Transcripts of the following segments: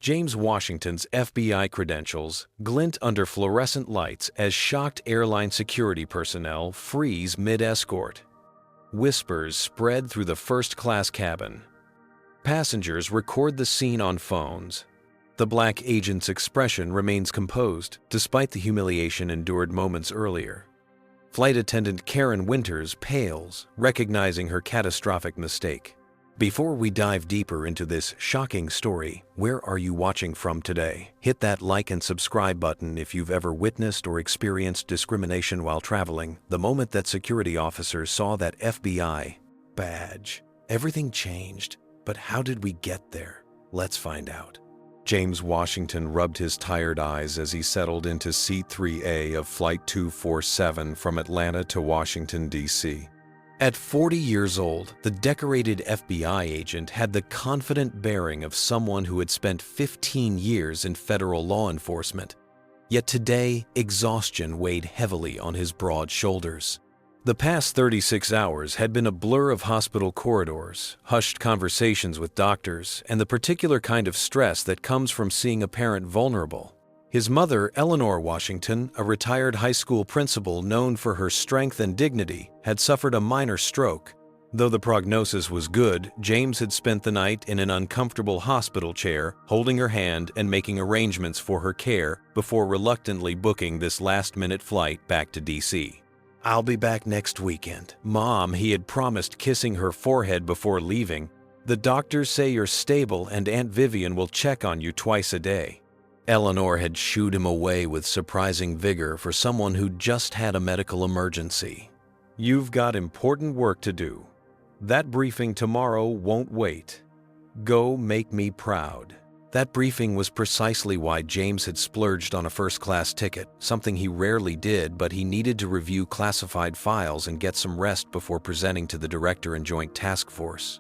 James Washington's FBI credentials glint under fluorescent lights as shocked airline security personnel freeze mid-escort. Whispers spread through the first-class cabin. Passengers record the scene on phones. The black agent's expression remains composed despite the humiliation endured moments earlier. Flight attendant Karen Winters pales, recognizing her catastrophic mistake. Before we dive deeper into this shocking story, where are you watching from today? Hit that like and subscribe button if you've ever witnessed or experienced discrimination while traveling. The moment that security officers saw that FBI badge, everything changed. But how did we get there? Let's find out. James Washington rubbed his tired eyes as he settled into Seat 3A of Flight 247 from Atlanta to Washington, D.C. At 40 years old, the decorated FBI agent had the confident bearing of someone who had spent 15 years in federal law enforcement. Yet today, exhaustion weighed heavily on his broad shoulders. The past 36 hours had been a blur of hospital corridors, hushed conversations with doctors, and the particular kind of stress that comes from seeing a parent vulnerable. His mother, Eleanor Washington, a retired high school principal known for her strength and dignity, had suffered a minor stroke. Though the prognosis was good, James had spent the night in an uncomfortable hospital chair, holding her hand and making arrangements for her care before reluctantly booking this last-minute flight back to D.C. "I'll be back next weekend, Mom," he had promised, kissing her forehead before leaving. "The doctors say you're stable and Aunt Vivian will check on you twice a day." Eleanor had shooed him away with surprising vigor for someone who just had a medical emergency. "You've got important work to do. That briefing tomorrow won't wait. Go make me proud." That briefing was precisely why James had splurged on a first-class ticket, something he rarely did, but he needed to review classified files and get some rest before presenting to the Director and Joint Task Force.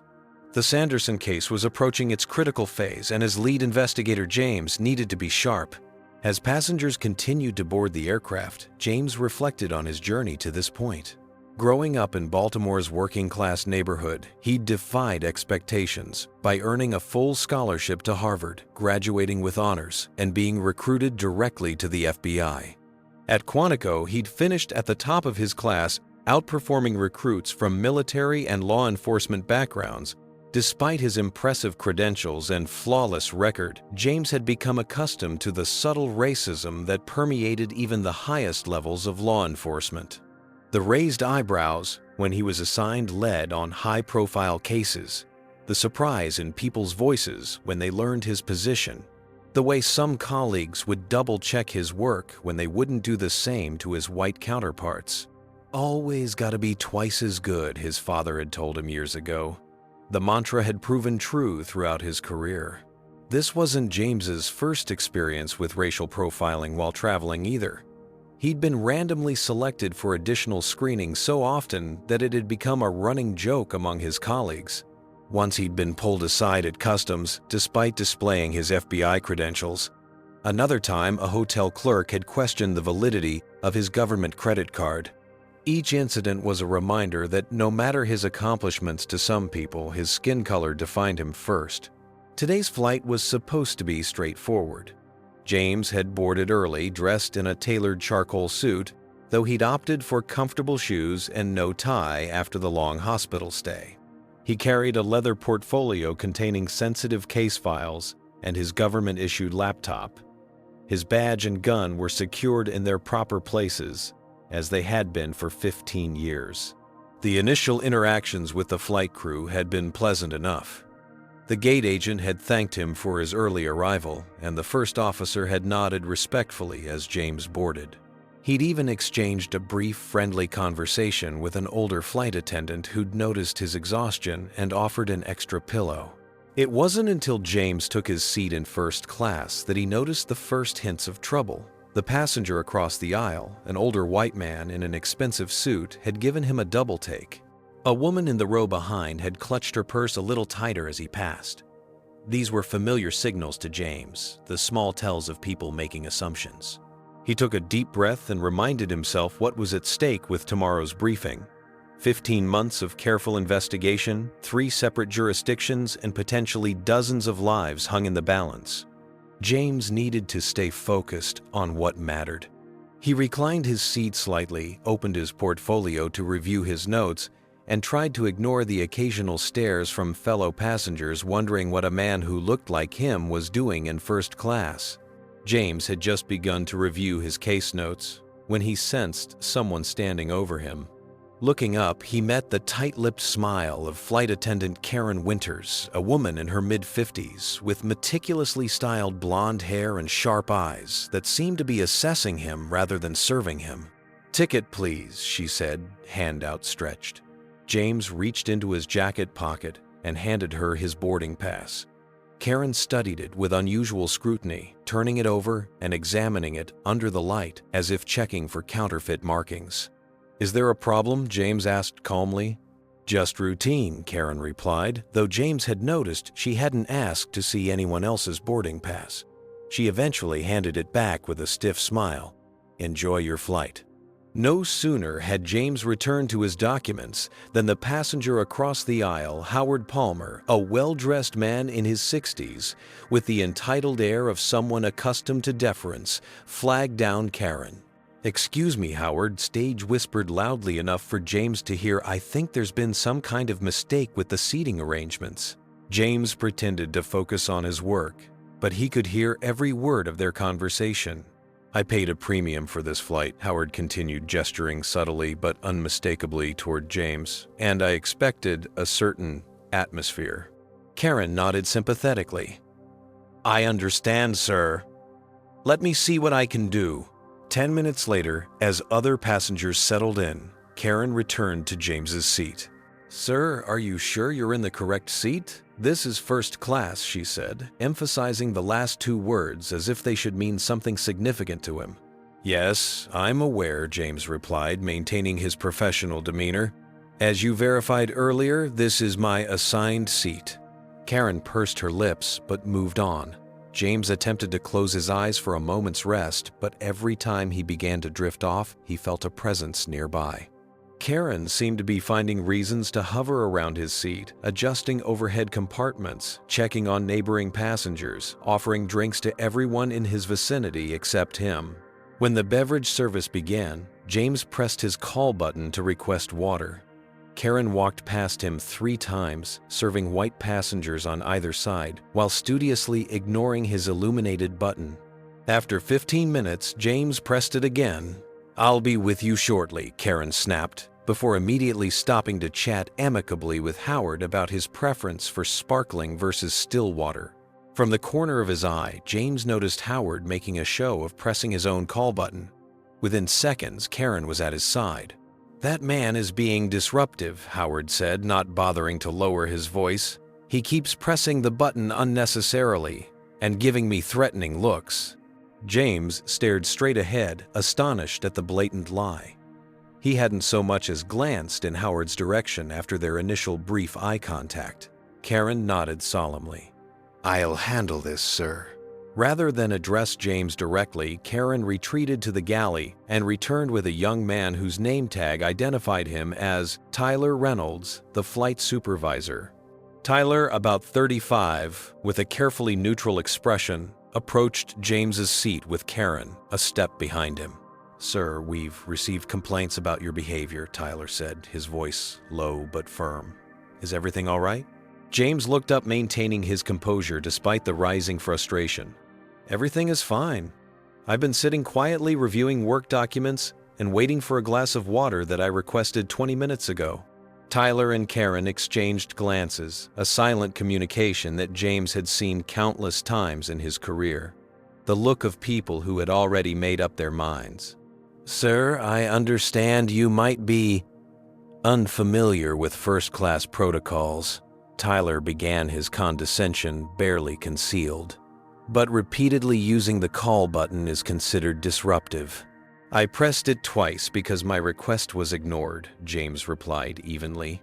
The Sanderson case was approaching its critical phase, and as lead investigator James needed to be sharp. As passengers continued to board the aircraft, James reflected on his journey to this point. Growing up in Baltimore's working-class neighborhood, he defied expectations by earning a full scholarship to Harvard, graduating with honors, and being recruited directly to the FBI. At Quantico, he'd finished at the top of his class, outperforming recruits from military and law enforcement backgrounds. Despite his impressive credentials and flawless record, James had become accustomed to the subtle racism that permeated even the highest levels of law enforcement. The raised eyebrows when he was assigned lead on high-profile cases, the surprise in people's voices when they learned his position, the way some colleagues would double-check his work when they wouldn't do the same to his white counterparts. "Always gotta be twice as good," his father had told him years ago. The mantra had proven true throughout his career. This wasn't James's first experience with racial profiling while traveling either. He'd been randomly selected for additional screening so often that it had become a running joke among his colleagues. Once he'd been pulled aside at customs despite displaying his FBI credentials. Another time, a hotel clerk had questioned the validity of his government credit card. Each incident was a reminder that no matter his accomplishments to some people, his skin color defined him first. Today's flight was supposed to be straightforward. James had boarded early, dressed in a tailored charcoal suit, though he'd opted for comfortable shoes and no tie after the long hospital stay. He carried a leather portfolio containing sensitive case files and his government-issued laptop. His badge and gun were secured in their proper places, as they had been for 15 years. The initial interactions with the flight crew had been pleasant enough. The gate agent had thanked him for his early arrival, and the first officer had nodded respectfully as James boarded. He'd even exchanged a brief, friendly conversation with an older flight attendant who'd noticed his exhaustion and offered an extra pillow. It wasn't until James took his seat in first class that he noticed the first hints of trouble. The passenger across the aisle, an older white man in an expensive suit, had given him a double take. A woman in the row behind had clutched her purse a little tighter as he passed. These were familiar signals to James, the small tells of people making assumptions. He took a deep breath and reminded himself what was at stake with tomorrow's briefing. 15 months of careful investigation, 3 separate jurisdictions, and potentially dozens of lives hung in the balance. James needed to stay focused on what mattered. He reclined his seat slightly, opened his portfolio to review his notes, and tried to ignore the occasional stares from fellow passengers wondering what a man who looked like him was doing in first class. James had just begun to review his case notes when he sensed someone standing over him. Looking up, he met the tight-lipped smile of flight attendant Karen Winters, a woman in her mid-50s with meticulously styled blonde hair and sharp eyes that seemed to be assessing him rather than serving him. "Ticket, please," she said, hand outstretched. James reached into his jacket pocket and handed her his boarding pass. Karen studied it with unusual scrutiny, turning it over and examining it under the light as if checking for counterfeit markings. "Is there a problem?" James asked calmly. "Just routine," Karen replied, though James had noticed she hadn't asked to see anyone else's boarding pass. She eventually handed it back with a stiff smile. "Enjoy your flight." No sooner had James returned to his documents than the passenger across the aisle, Howard Palmer, a well-dressed man in his 60s, with the entitled air of someone accustomed to deference, flagged down Karen. "Excuse me, Howard," Stage whispered loudly enough for James to hear. "I think there's been some kind of mistake with the seating arrangements." James pretended to focus on his work, but he could hear every word of their conversation. "I paid a premium for this flight," Howard continued, gesturing subtly but unmistakably toward James, "and I expected a certain atmosphere." Karen nodded sympathetically. "I understand, sir. Let me see what I can do." 10 minutes later, as other passengers settled in, Karen returned to James's seat. "Sir, are you sure you're in the correct seat? This is first class," she said, emphasizing the last two words as if they should mean something significant to him. "Yes, I'm aware," James replied, maintaining his professional demeanor. "As you verified earlier, this is my assigned seat." Karen pursed her lips but moved on. James attempted to close his eyes for a moment's rest, but every time he began to drift off, he felt a presence nearby. Karen seemed to be finding reasons to hover around his seat, adjusting overhead compartments, checking on neighboring passengers, offering drinks to everyone in his vicinity except him. When the beverage service began, James pressed his call button to request water. Karen walked past him 3 times, serving white passengers on either side, while studiously ignoring his illuminated button. After 15 minutes, James pressed it again. "I'll be with you shortly," Karen snapped, before immediately stopping to chat amicably with Howard about his preference for sparkling versus still water. From the corner of his eye, James noticed Howard making a show of pressing his own call button. Within seconds, Karen was at his side. "That man is being disruptive," Howard said, not bothering to lower his voice. "He keeps pressing the button unnecessarily and giving me threatening looks." James stared straight ahead, astonished at the blatant lie. He hadn't so much as glanced in Howard's direction after their initial brief eye contact. Karen nodded solemnly. "I'll handle this, sir." Rather than address James directly, Karen retreated to the galley and returned with a young man whose name tag identified him as Tyler Reynolds, the flight supervisor. Tyler, about 35, with a carefully neutral expression, approached James's seat with Karen a step behind him. "Sir, we've received complaints about your behavior," Tyler said, his voice low but firm. "Is everything all right?" James looked up, maintaining his composure despite the rising frustration. "Everything is fine. I've been sitting quietly reviewing work documents and waiting for a glass of water that I requested 20 minutes ago." Tyler and Karen exchanged glances, a silent communication that James had seen countless times in his career. The look of people who had already made up their minds. "Sir, I understand you might be unfamiliar with first-class protocols." Tyler began, his condescension barely concealed. "But repeatedly using the call button is considered disruptive." "I pressed it twice because my request was ignored," James replied evenly.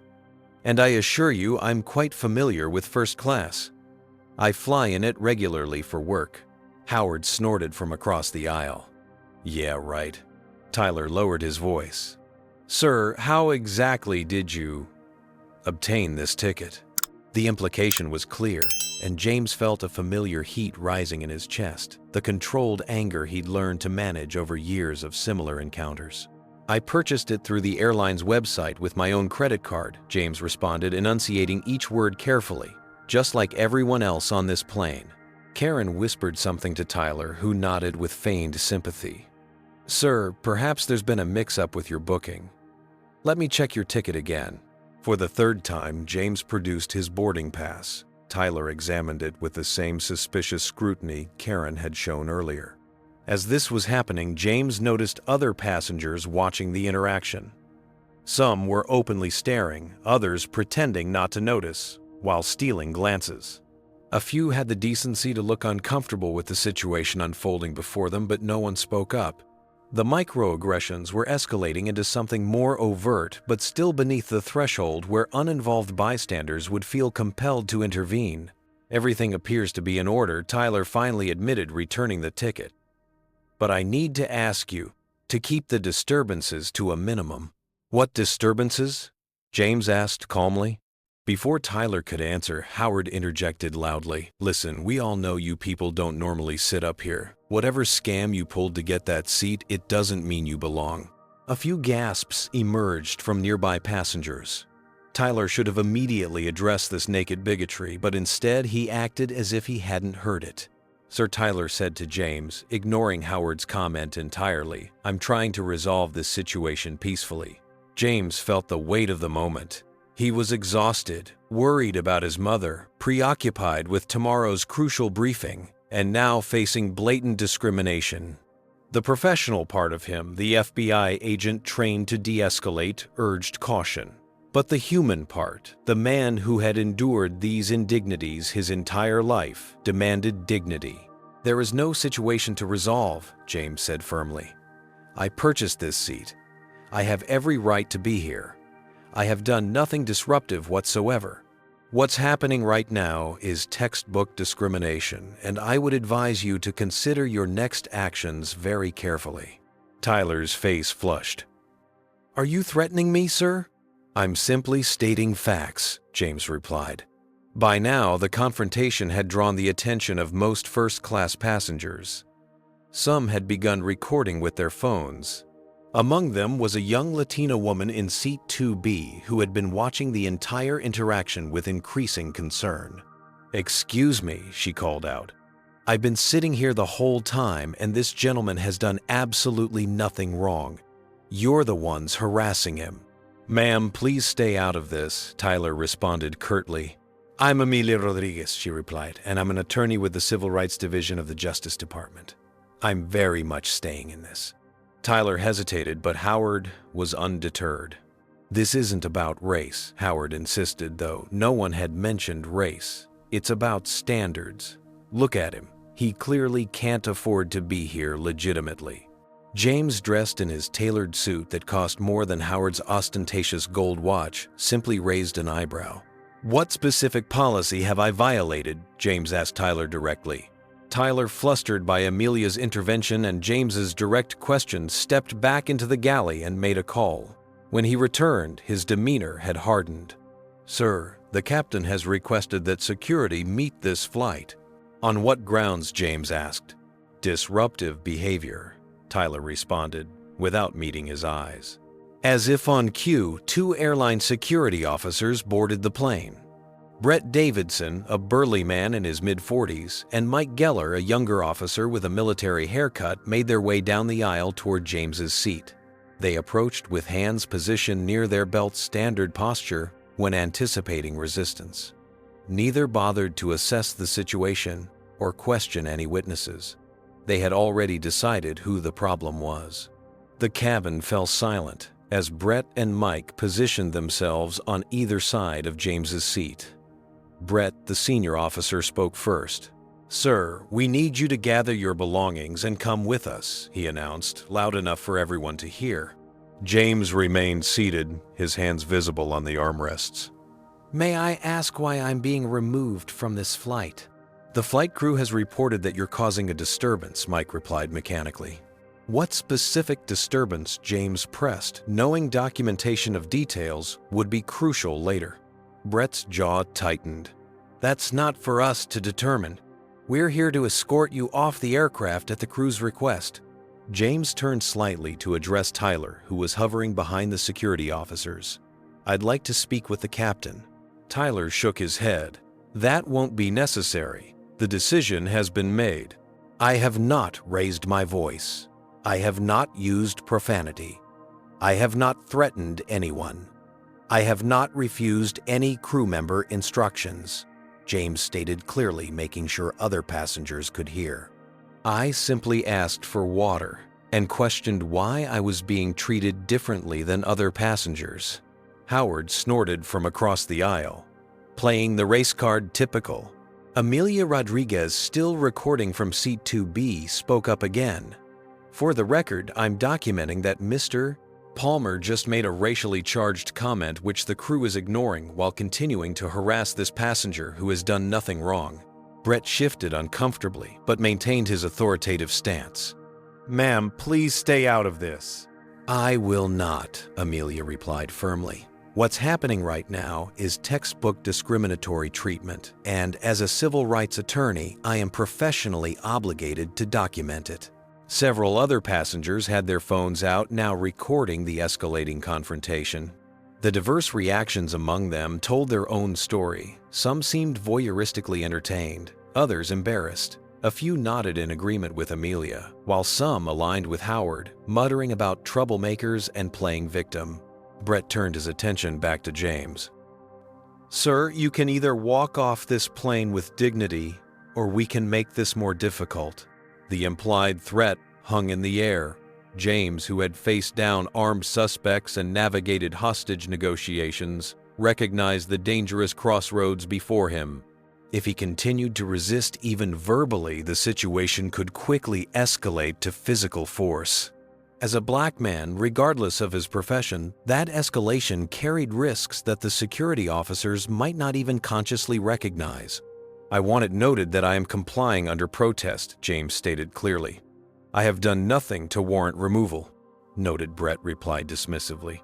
"And I assure you I'm quite familiar with first class. I fly in it regularly for work." Howard snorted from across the aisle. "Yeah, right." Tyler lowered his voice. "Sir, how exactly did you obtain this ticket?" The implication was clear. and James felt a familiar heat rising in his chest, the controlled anger he'd learned to manage over years of similar encounters. "I purchased it through the airline's website with my own credit card," James responded, enunciating each word carefully, "just like everyone else on this plane." Karen whispered something to Tyler, who nodded with feigned sympathy. "Sir, perhaps there's been a mix-up with your booking. Let me check your ticket again." For the third time, James produced his boarding pass. Tyler examined it with the same suspicious scrutiny Karen had shown earlier. As this was happening, James noticed other passengers watching the interaction. Some were openly staring, others pretending not to notice, while stealing glances. A few had the decency to look uncomfortable with the situation unfolding before them, but no one spoke up. The microaggressions were escalating into something more overt, but still beneath the threshold where uninvolved bystanders would feel compelled to intervene. "Everything appears to be in order," Tyler finally admitted, returning the ticket. "But I need to ask you to keep the disturbances to a minimum." "What disturbances?" James asked calmly. Before Tyler could answer, Howard interjected loudly. "Listen, we all know you people don't normally sit up here. Whatever scam you pulled to get that seat, it doesn't mean you belong." A few gasps emerged from nearby passengers. Tyler should have immediately addressed this naked bigotry, but instead he acted as if he hadn't heard it. Sir, Tyler said to James, ignoring Howard's comment entirely, "I'm trying to resolve this situation peacefully." James felt the weight of the moment. He was exhausted, worried about his mother, preoccupied with tomorrow's crucial briefing, and now facing blatant discrimination. The professional part of him, the FBI agent trained to de-escalate, urged caution. But the human part, the man who had endured these indignities his entire life, demanded dignity. "There is no situation to resolve," James said firmly. "I purchased this seat. I have every right to be here. I have done nothing disruptive whatsoever. What's happening right now is textbook discrimination, and I would advise you to consider your next actions very carefully." Tyler's face flushed. "Are you threatening me, sir?" "I'm simply stating facts," James replied. By now, the confrontation had drawn the attention of most first-class passengers. Some had begun recording with their phones. Among them was a young Latina woman in seat 2B who had been watching the entire interaction with increasing concern. "Excuse me," she called out. "I've been sitting here the whole time, and this gentleman has done absolutely nothing wrong. You're the ones harassing him." "Ma'am, please stay out of this," Tyler responded curtly. "I'm Amelia Rodriguez," she replied, "and I'm an attorney with the Civil Rights Division of the Justice Department. I'm very much staying in this." Tyler hesitated, but Howard was undeterred. "This isn't about race," Howard insisted, though no one had mentioned race. "It's about standards. Look at him. He clearly can't afford to be here legitimately." James, dressed in his tailored suit that cost more than Howard's ostentatious gold watch, simply raised an eyebrow. "What specific policy have I violated?" James asked Tyler directly. Tyler, flustered by Amelia's intervention and James's direct questions, stepped back into the galley and made a call. When he returned, his demeanor had hardened. "Sir, the captain has requested that security meet this flight." "On what grounds?" James asked. "Disruptive behavior," Tyler responded, without meeting his eyes. As if on cue, 2 airline security officers boarded the plane. Brett Davidson, a burly man in his mid-40s, and Mike Geller, a younger officer with a military haircut, made their way down the aisle toward James's seat. They approached with hands positioned near their belt's standard posture when anticipating resistance. Neither bothered to assess the situation or question any witnesses. They had already decided who the problem was. The cabin fell silent as Brett and Mike positioned themselves on either side of James's seat. Brett, the senior officer, spoke first. "Sir, we need you to gather your belongings and come with us," he announced, loud enough for everyone to hear. James remained seated, his hands visible on the armrests. "May I ask why I'm being removed from this flight?" "The flight crew has reported that you're causing a disturbance," Mike replied mechanically. What specific disturbance? James pressed, knowing documentation of details would be crucial later. Brett's jaw tightened. That's not for us to determine. We're here to escort you off the aircraft at the crew's request. James turned slightly to address Tyler, who was hovering behind the security officers. I'd like to speak with the captain. Tyler shook his head. That won't be necessary. The decision has been made. I have not raised my voice. I have not used profanity. I have not threatened anyone. I have not refused any crew member instructions, James stated clearly, making sure other passengers could hear. I simply asked for water and questioned why I was being treated differently than other passengers. Howard snorted from across the aisle. Playing the race card typical. Amelia Rodriguez, still recording from seat 2B, spoke up again. For the record, I'm documenting that Mr. Palmer just made a racially charged comment which the crew is ignoring while continuing to harass this passenger who has done nothing wrong. Brett shifted uncomfortably but maintained his authoritative stance. Ma'am, please stay out of this. I will not, Amelia replied firmly. What's happening right now is textbook discriminatory treatment, and as a civil rights attorney, I am professionally obligated to document it. Several other passengers had their phones out, now recording the escalating confrontation. The diverse reactions among them told their own story. Some seemed voyeuristically entertained, others embarrassed. A few nodded in agreement with Amelia, while some aligned with Howard, muttering about troublemakers and playing victim. Brett turned his attention back to James. Sir, you can either walk off this plane with dignity, or we can make this more difficult. The implied threat hung in the air. James, who had faced down armed suspects and navigated hostage negotiations, recognized the dangerous crossroads before him. If he continued to resist even verbally, the situation could quickly escalate to physical force. As a black man, regardless of his profession, that escalation carried risks that the security officers might not even consciously recognize. I want it noted that I am complying under protest, James stated clearly. I have done nothing to warrant removal, noted Brett replied dismissively.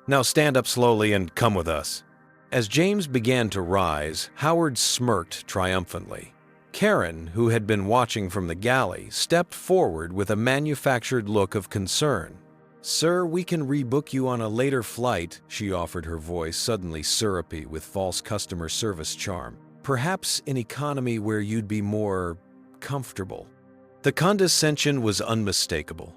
Now stand up slowly and come with us. As James began to rise, Howard smirked triumphantly. Karen, who had been watching from the galley, stepped forward with a manufactured look of concern. Sir, we can rebook you on a later flight, she offered, her voice suddenly syrupy with false customer service charm. Perhaps in economy where you'd be more comfortable. The condescension was unmistakable.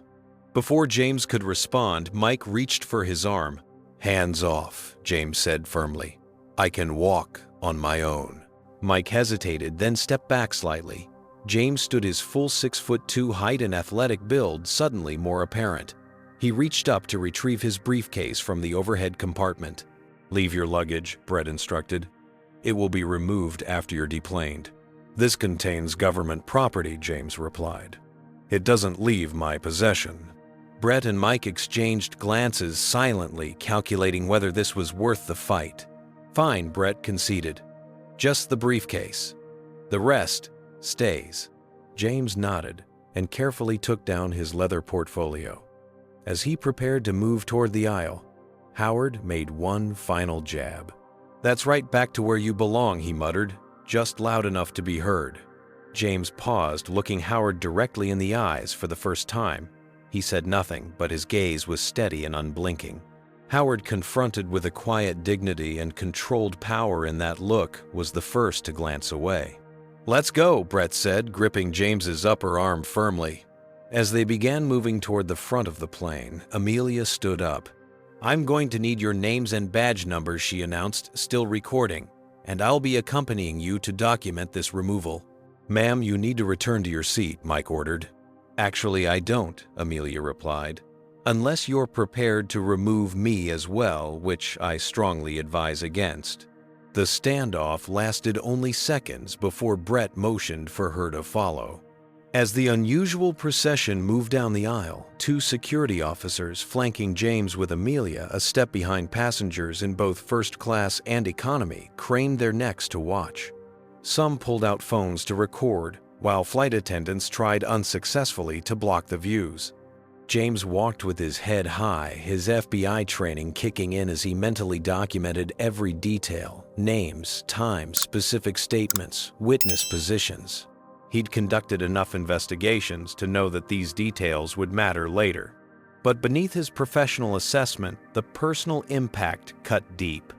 Before James could respond, Mike reached for his arm. Hands off, James said firmly. I can walk on my own. Mike hesitated, then stepped back slightly. James stood, his full 6'2" height and athletic build suddenly more apparent. He reached up to retrieve his briefcase from the overhead compartment. Leave your luggage, Brett instructed. It will be removed after you're deplaned. This contains government property, James replied. It doesn't leave my possession. Brett and Mike exchanged glances silently, calculating whether this was worth the fight. Fine, Brett conceded. Just the briefcase. The rest stays. James nodded and carefully took down his leather portfolio. As he prepared to move toward the aisle, Howard made one final jab. That's right back to where you belong, he muttered, just loud enough to be heard. James paused, looking Howard directly in the eyes for the first time. He said nothing, but his gaze was steady and unblinking. Howard, confronted with a quiet dignity and controlled power in that look, was the first to glance away. Let's go, Brett said, gripping James's upper arm firmly. As they began moving toward the front of the plane, Amelia stood up. I'm going to need your names and badge numbers, she announced, still recording, and I'll be accompanying you to document this removal. Ma'am, you need to return to your seat, Mike ordered. Actually, I don't, Amelia replied. Unless you're prepared to remove me as well, which I strongly advise against. The standoff lasted only seconds before Brett motioned for her to follow. As the unusual procession moved down the aisle, two security officers flanking James with Amelia a step behind passengers in both first class and economy craned their necks to watch. Some pulled out phones to record, while flight attendants tried unsuccessfully to block the views. James walked with his head high, his FBI training kicking in as he mentally documented every detail: names, times, specific statements, witness positions. He'd conducted enough investigations to know that these details would matter later. But beneath his professional assessment, the personal impact cut deep.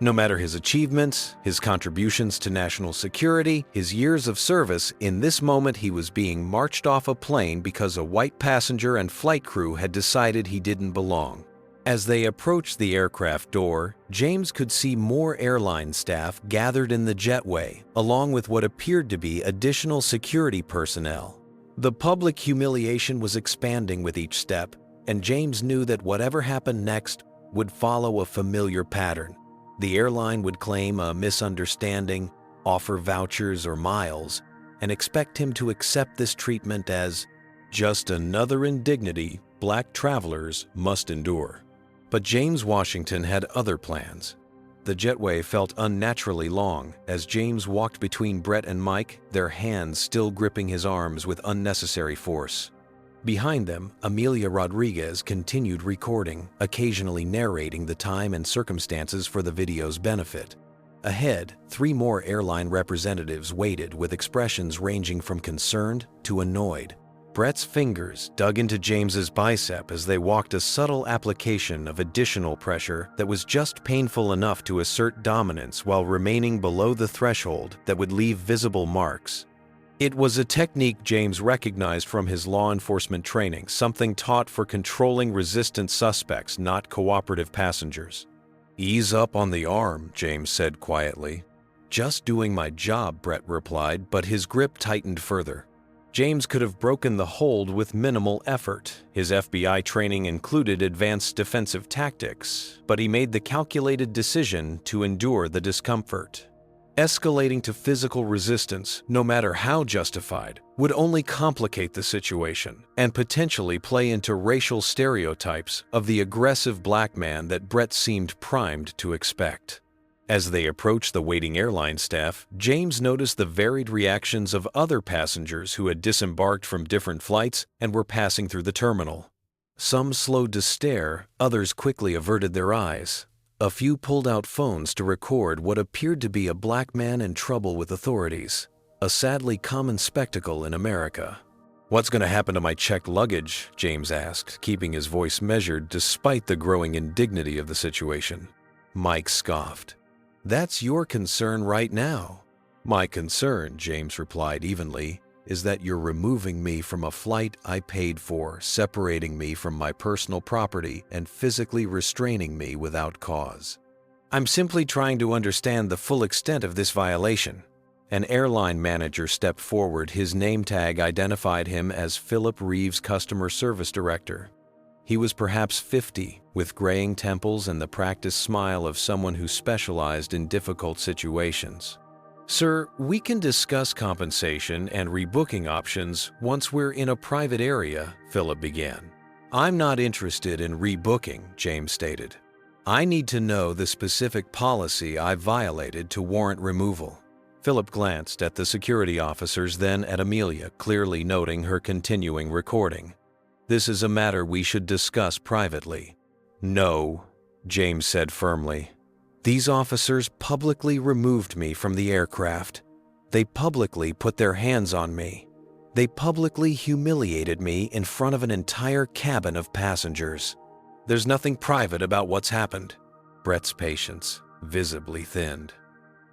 No matter his achievements, his contributions to national security, his years of service, in this moment he was being marched off a plane because a white passenger and flight crew had decided he didn't belong. As they approached the aircraft door, James could see more airline staff gathered in the jetway, along with what appeared to be additional security personnel. The public humiliation was expanding with each step, and James knew that whatever happened next would follow a familiar pattern. The airline would claim a misunderstanding, offer vouchers or miles, and expect him to accept this treatment as just another indignity black travelers must endure. But James Washington had other plans. The jetway felt unnaturally long as James walked between Brett and Mike, their hands still gripping his arms with unnecessary force. Behind them, Amelia Rodriguez continued recording, occasionally narrating the time and circumstances for the video's benefit. Ahead, 3 more airline representatives waited with expressions ranging from concerned to annoyed. Brett's fingers dug into James's bicep as they walked, a subtle application of additional pressure that was just painful enough to assert dominance while remaining below the threshold that would leave visible marks. It was a technique James recognized from his law enforcement training, something taught for controlling resistant suspects, not cooperative passengers. "Ease up on the arm," James said quietly. "Just doing my job," Brett replied, but his grip tightened further. James could have broken the hold with minimal effort. His FBI training included advanced defensive tactics, but he made the calculated decision to endure the discomfort. Escalating to physical resistance, no matter how justified, would only complicate the situation and potentially play into racial stereotypes of the aggressive black man that Brett seemed primed to expect. As they approached the waiting airline staff, James noticed the varied reactions of other passengers who had disembarked from different flights and were passing through the terminal. Some slowed to stare, others quickly averted their eyes. A few pulled out phones to record what appeared to be a black man in trouble with authorities, a sadly common spectacle in America. "What's going to happen to my checked luggage?" James asked, keeping his voice measured despite the growing indignity of the situation. Mike scoffed. "That's your concern right now." "My concern," James replied evenly, "is that you're removing me from a flight I paid for, separating me from my personal property, and physically restraining me without cause. I'm simply trying to understand the full extent of this violation." An airline manager stepped forward. His name tag identified him as Philip Reeves, Customer Service Director. He was perhaps 50, with graying temples and the practiced smile of someone who specialized in difficult situations. "Sir, we can discuss compensation and rebooking options once we're in a private area," Philip began. "I'm not interested in rebooking," James stated. "I need to know the specific policy I violated to warrant removal." Philip glanced at the security officers, then at Amelia, clearly noting her continuing recording. "This is a matter we should discuss privately." "No," James said firmly. "These officers publicly removed me from the aircraft. They publicly put their hands on me. They publicly humiliated me in front of an entire cabin of passengers. There's nothing private about what's happened." Brett's patience visibly thinned.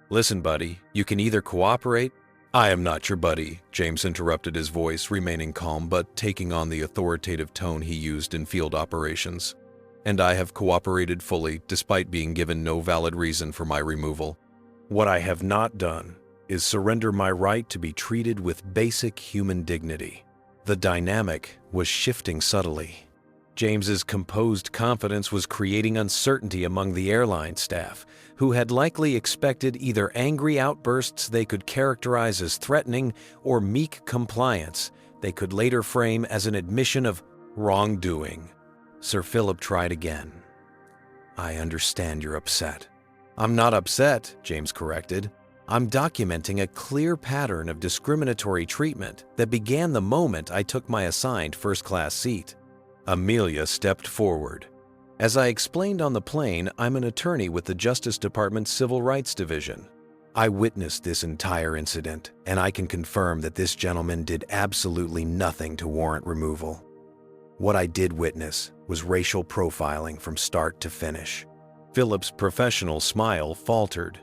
"Listen, buddy, you can either cooperate—" "I am not your buddy," James interrupted, his voice remaining calm but taking on the authoritative tone he used in field operations. "And I have cooperated fully despite being given no valid reason for my removal. What I have not done is surrender my right to be treated with basic human dignity." The dynamic was shifting subtly. James's composed confidence was creating uncertainty among the airline staff, who had likely expected either angry outbursts they could characterize as threatening or meek compliance they could later frame as an admission of wrongdoing. Sir Philip tried again. "I understand you're upset." "I'm not upset," James corrected. "I'm documenting a clear pattern of discriminatory treatment that began the moment I took my assigned first-class seat." Amelia stepped forward. As I explained on the plane, I'm an attorney with the Justice Department's Civil Rights Division. I witnessed this entire incident, and I can confirm that this gentleman did absolutely nothing to warrant removal. What I did witness was racial profiling from start to finish. Philip's professional smile faltered.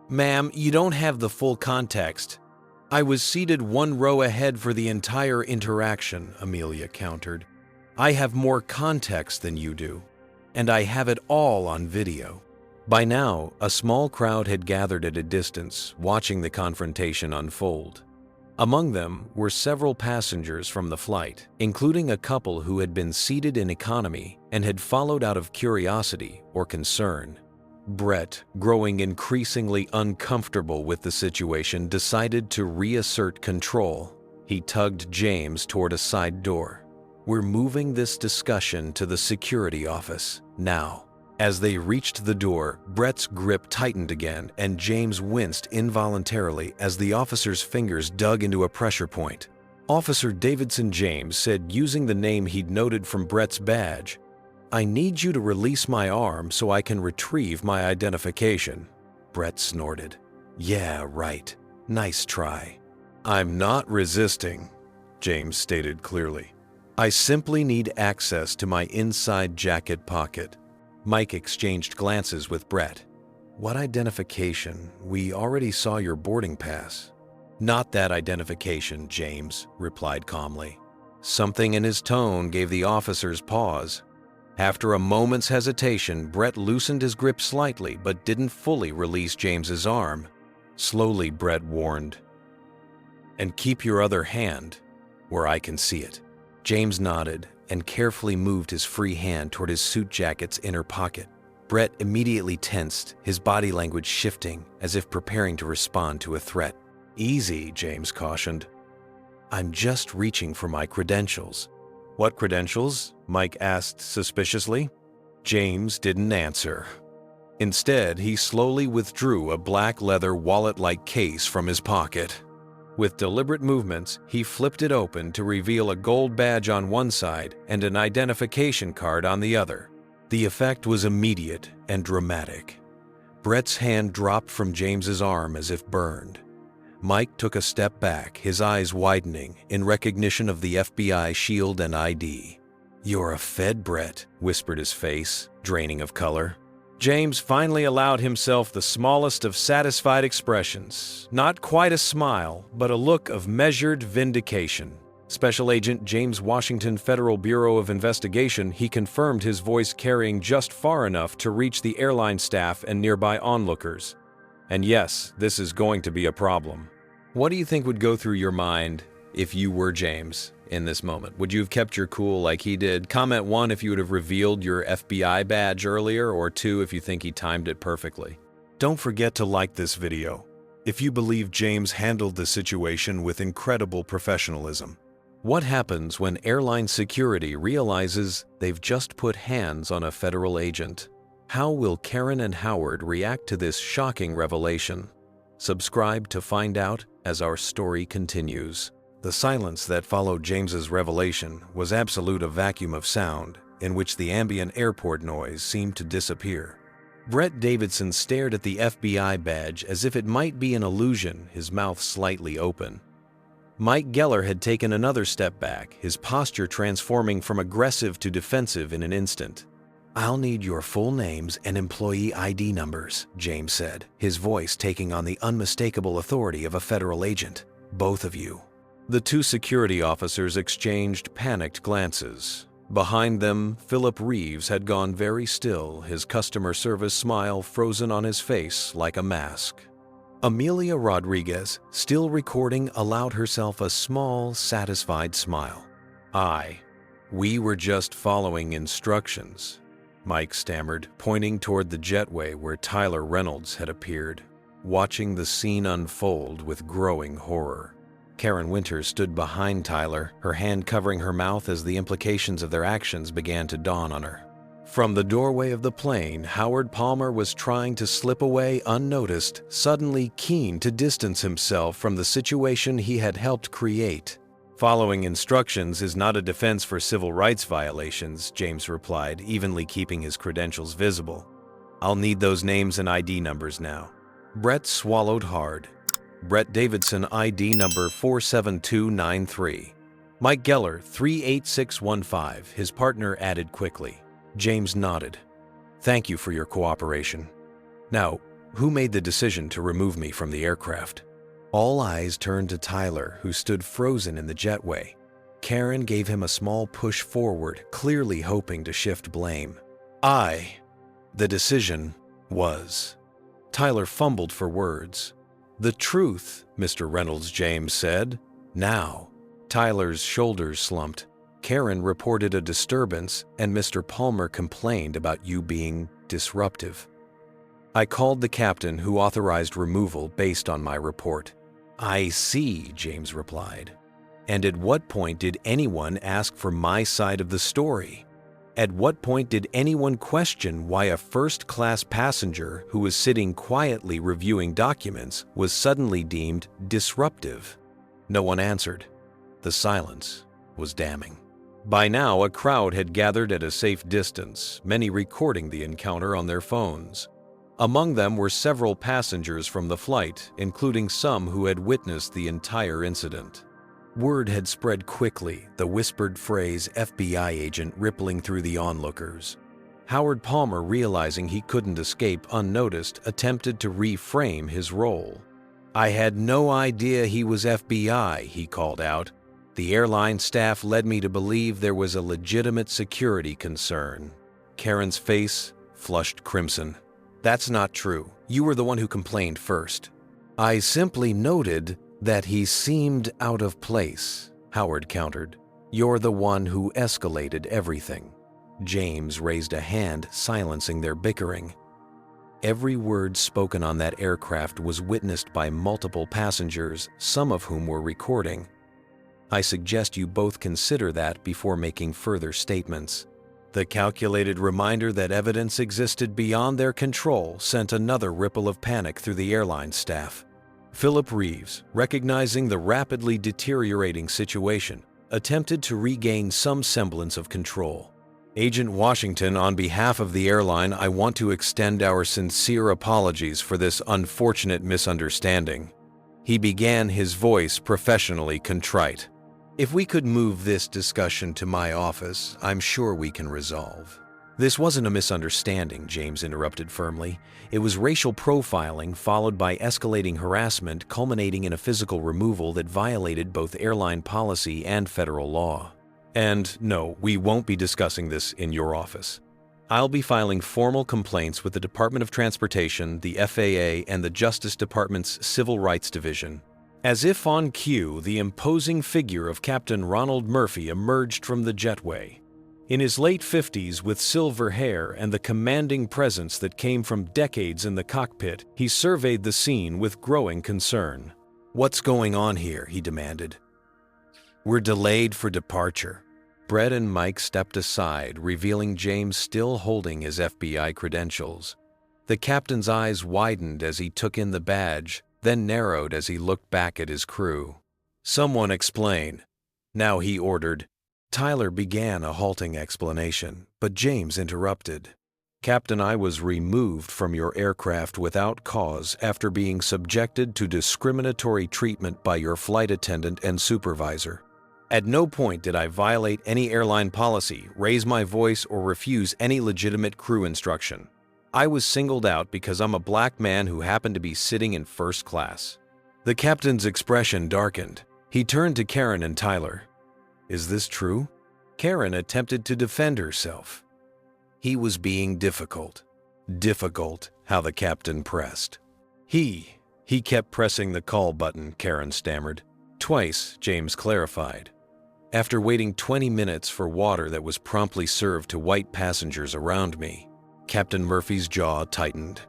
Ma'am, you don't have the full context. I was seated one row ahead for the entire interaction, Amelia countered. I have more context than you do, and I have it all on video. By now, a small crowd had gathered at a distance, watching the confrontation unfold. Among them were several passengers from the flight, including a couple who had been seated in economy and had followed out of curiosity or concern. Brett, growing increasingly uncomfortable with the situation, decided to reassert control. He tugged James toward a side door. We're moving this discussion to the security office now. As they reached the door, Brett's grip tightened again, and James winced involuntarily as the officer's fingers dug into a pressure point. Officer Davidson James said, using the name he'd noted from Brett's badge, I need you to release my arm so I can retrieve my identification. Brett snorted. Yeah, right. Nice try. I'm not resisting, James stated clearly. I simply need access to my inside jacket pocket. Mike exchanged glances with Brett. What identification? We already saw your boarding pass. Not that identification, James replied calmly. Something in his tone gave the officers pause. After a moment's hesitation, Brett loosened his grip slightly but didn't fully release James's arm. Slowly, Brett warned, and keep your other hand where I can see it. James nodded and carefully moved his free hand toward his suit jacket's inner pocket. Brett immediately tensed, his body language shifting as if preparing to respond to a threat. Easy, James cautioned. I'm just reaching for my credentials. What credentials? Mike asked suspiciously. James didn't answer. Instead, he slowly withdrew a black leather wallet-like case from his pocket. With deliberate movements, he flipped it open to reveal a gold badge on one side and an identification card on the other. The effect was immediate and dramatic. Brett's hand dropped from James's arm as if burned. Mike took a step back, his eyes widening in recognition of the FBI shield and ID. You're a Fed, Brett, whispered his face, draining of color. James finally allowed himself the smallest of satisfied expressions. Not quite a smile, but a look of measured vindication. Special Agent James Washington, Federal Bureau of Investigation, he confirmed, his voice carrying just far enough to reach the airline staff and nearby onlookers. And yes, this is going to be a problem. What do you think would go through your mind if you were James in this moment? Would you have kept your cool like he did? Comment 1 if you would have revealed your FBI badge earlier, or 2 if you think he timed it perfectly. Don't forget to like this video if you believe James handled the situation with incredible professionalism. What happens when airline security realizes they've just put hands on a federal agent? How will Karen and Howard react to this shocking revelation? Subscribe to find out as our story continues. The silence that followed James's revelation was absolute, a vacuum of sound in which the ambient airport noise seemed to disappear. Brett Davidson stared at the FBI badge as if it might be an illusion, his mouth slightly open. Mike Geller had taken another step back, his posture transforming from aggressive to defensive in an instant. I'll need your full names and employee ID numbers, James said, his voice taking on the unmistakable authority of a federal agent. Both of you. The two security officers exchanged panicked glances. Behind them, Philip Reeves had gone very still, his customer service smile frozen on his face like a mask. Amelia Rodriguez, still recording, allowed herself a small, satisfied smile. We were just following instructions, Mike stammered, pointing toward the jetway where Tyler Reynolds had appeared, watching the scene unfold with growing horror. Karen Winters stood behind Tyler, her hand covering her mouth as the implications of their actions began to dawn on her. From the doorway of the plane, Howard Palmer was trying to slip away unnoticed, suddenly keen to distance himself from the situation he had helped create. Following instructions is not a defense for civil rights violations, James replied, evenly keeping his credentials visible. I'll need those names and ID numbers now. Brett swallowed hard. Brett Davidson, ID number 47293. Mike Geller, 38615, his partner added quickly. James nodded. Thank you for your cooperation. Now, who made the decision to remove me from the aircraft? All eyes turned to Tyler, who stood frozen in the jetway. Karen gave him a small push forward, clearly hoping to shift blame. The decision was. Tyler fumbled for words. The truth, Mr. Reynolds James said. Now. Tyler's shoulders slumped. Karen reported a disturbance, and Mr. Palmer complained about you being disruptive. I called the captain who authorized removal based on my report. I see, James replied. And at what point did anyone ask for my side of the story? At what point did anyone question why a first-class passenger who was sitting quietly reviewing documents was suddenly deemed disruptive? No one answered. The silence was damning. By now, a crowd had gathered at a safe distance, many recording the encounter on their phones. Among them were several passengers from the flight, including some who had witnessed the entire incident. Word had spread quickly, the whispered phrase FBI agent rippling through the onlookers. Howard Palmer, realizing he couldn't escape unnoticed, attempted to reframe his role. I had no idea he was FBI, he called out. The airline staff led me to believe there was a legitimate security concern. Karen's face flushed crimson. That's not true. You were the one who complained first. I simply noted that he seemed out of place, Howard countered. You're the one who escalated everything. James raised a hand, silencing their bickering. Every word spoken on that aircraft was witnessed by multiple passengers, some of whom were recording. I suggest you both consider that before making further statements. The calculated reminder that evidence existed beyond their control sent another ripple of panic through the airline staff. Philip Reeves, recognizing the rapidly deteriorating situation, attempted to regain some semblance of control. Agent Washington, on behalf of the airline, I want to extend our sincere apologies for this unfortunate misunderstanding. He began, his voice professionally contrite. If we could move this discussion to my office, I'm sure we can resolve. This wasn't a misunderstanding, James interrupted firmly. It was racial profiling followed by escalating harassment culminating in a physical removal that violated both airline policy and federal law. And no, we won't be discussing this in your office. I'll be filing formal complaints with the Department of Transportation, the FAA, and the Justice Department's Civil Rights Division. As if on cue, the imposing figure of Captain Ronald Murphy emerged from the jetway. In his late 50s, with silver hair and the commanding presence that came from decades in the cockpit, he surveyed the scene with growing concern. What's going on here? He demanded. We're delayed for departure. Brett and Mike stepped aside, revealing James still holding his FBI credentials. The captain's eyes widened as he took in the badge, then narrowed as he looked back at his crew. Someone explain. Now he ordered. Tyler began a halting explanation, but James interrupted. Captain, I was removed from your aircraft without cause after being subjected to discriminatory treatment by your flight attendant and supervisor. At no point did I violate any airline policy, raise my voice, or refuse any legitimate crew instruction. I was singled out because I'm a black man who happened to be sitting in first class. The captain's expression darkened. He turned to Karen and Tyler. Is this true? Karen attempted to defend herself. He was being difficult. Difficult, how the captain pressed. He kept pressing the call button, Karen stammered. Twice, James clarified. After waiting 20 minutes for water that was promptly served to white passengers around me, Captain Murphy's jaw tightened.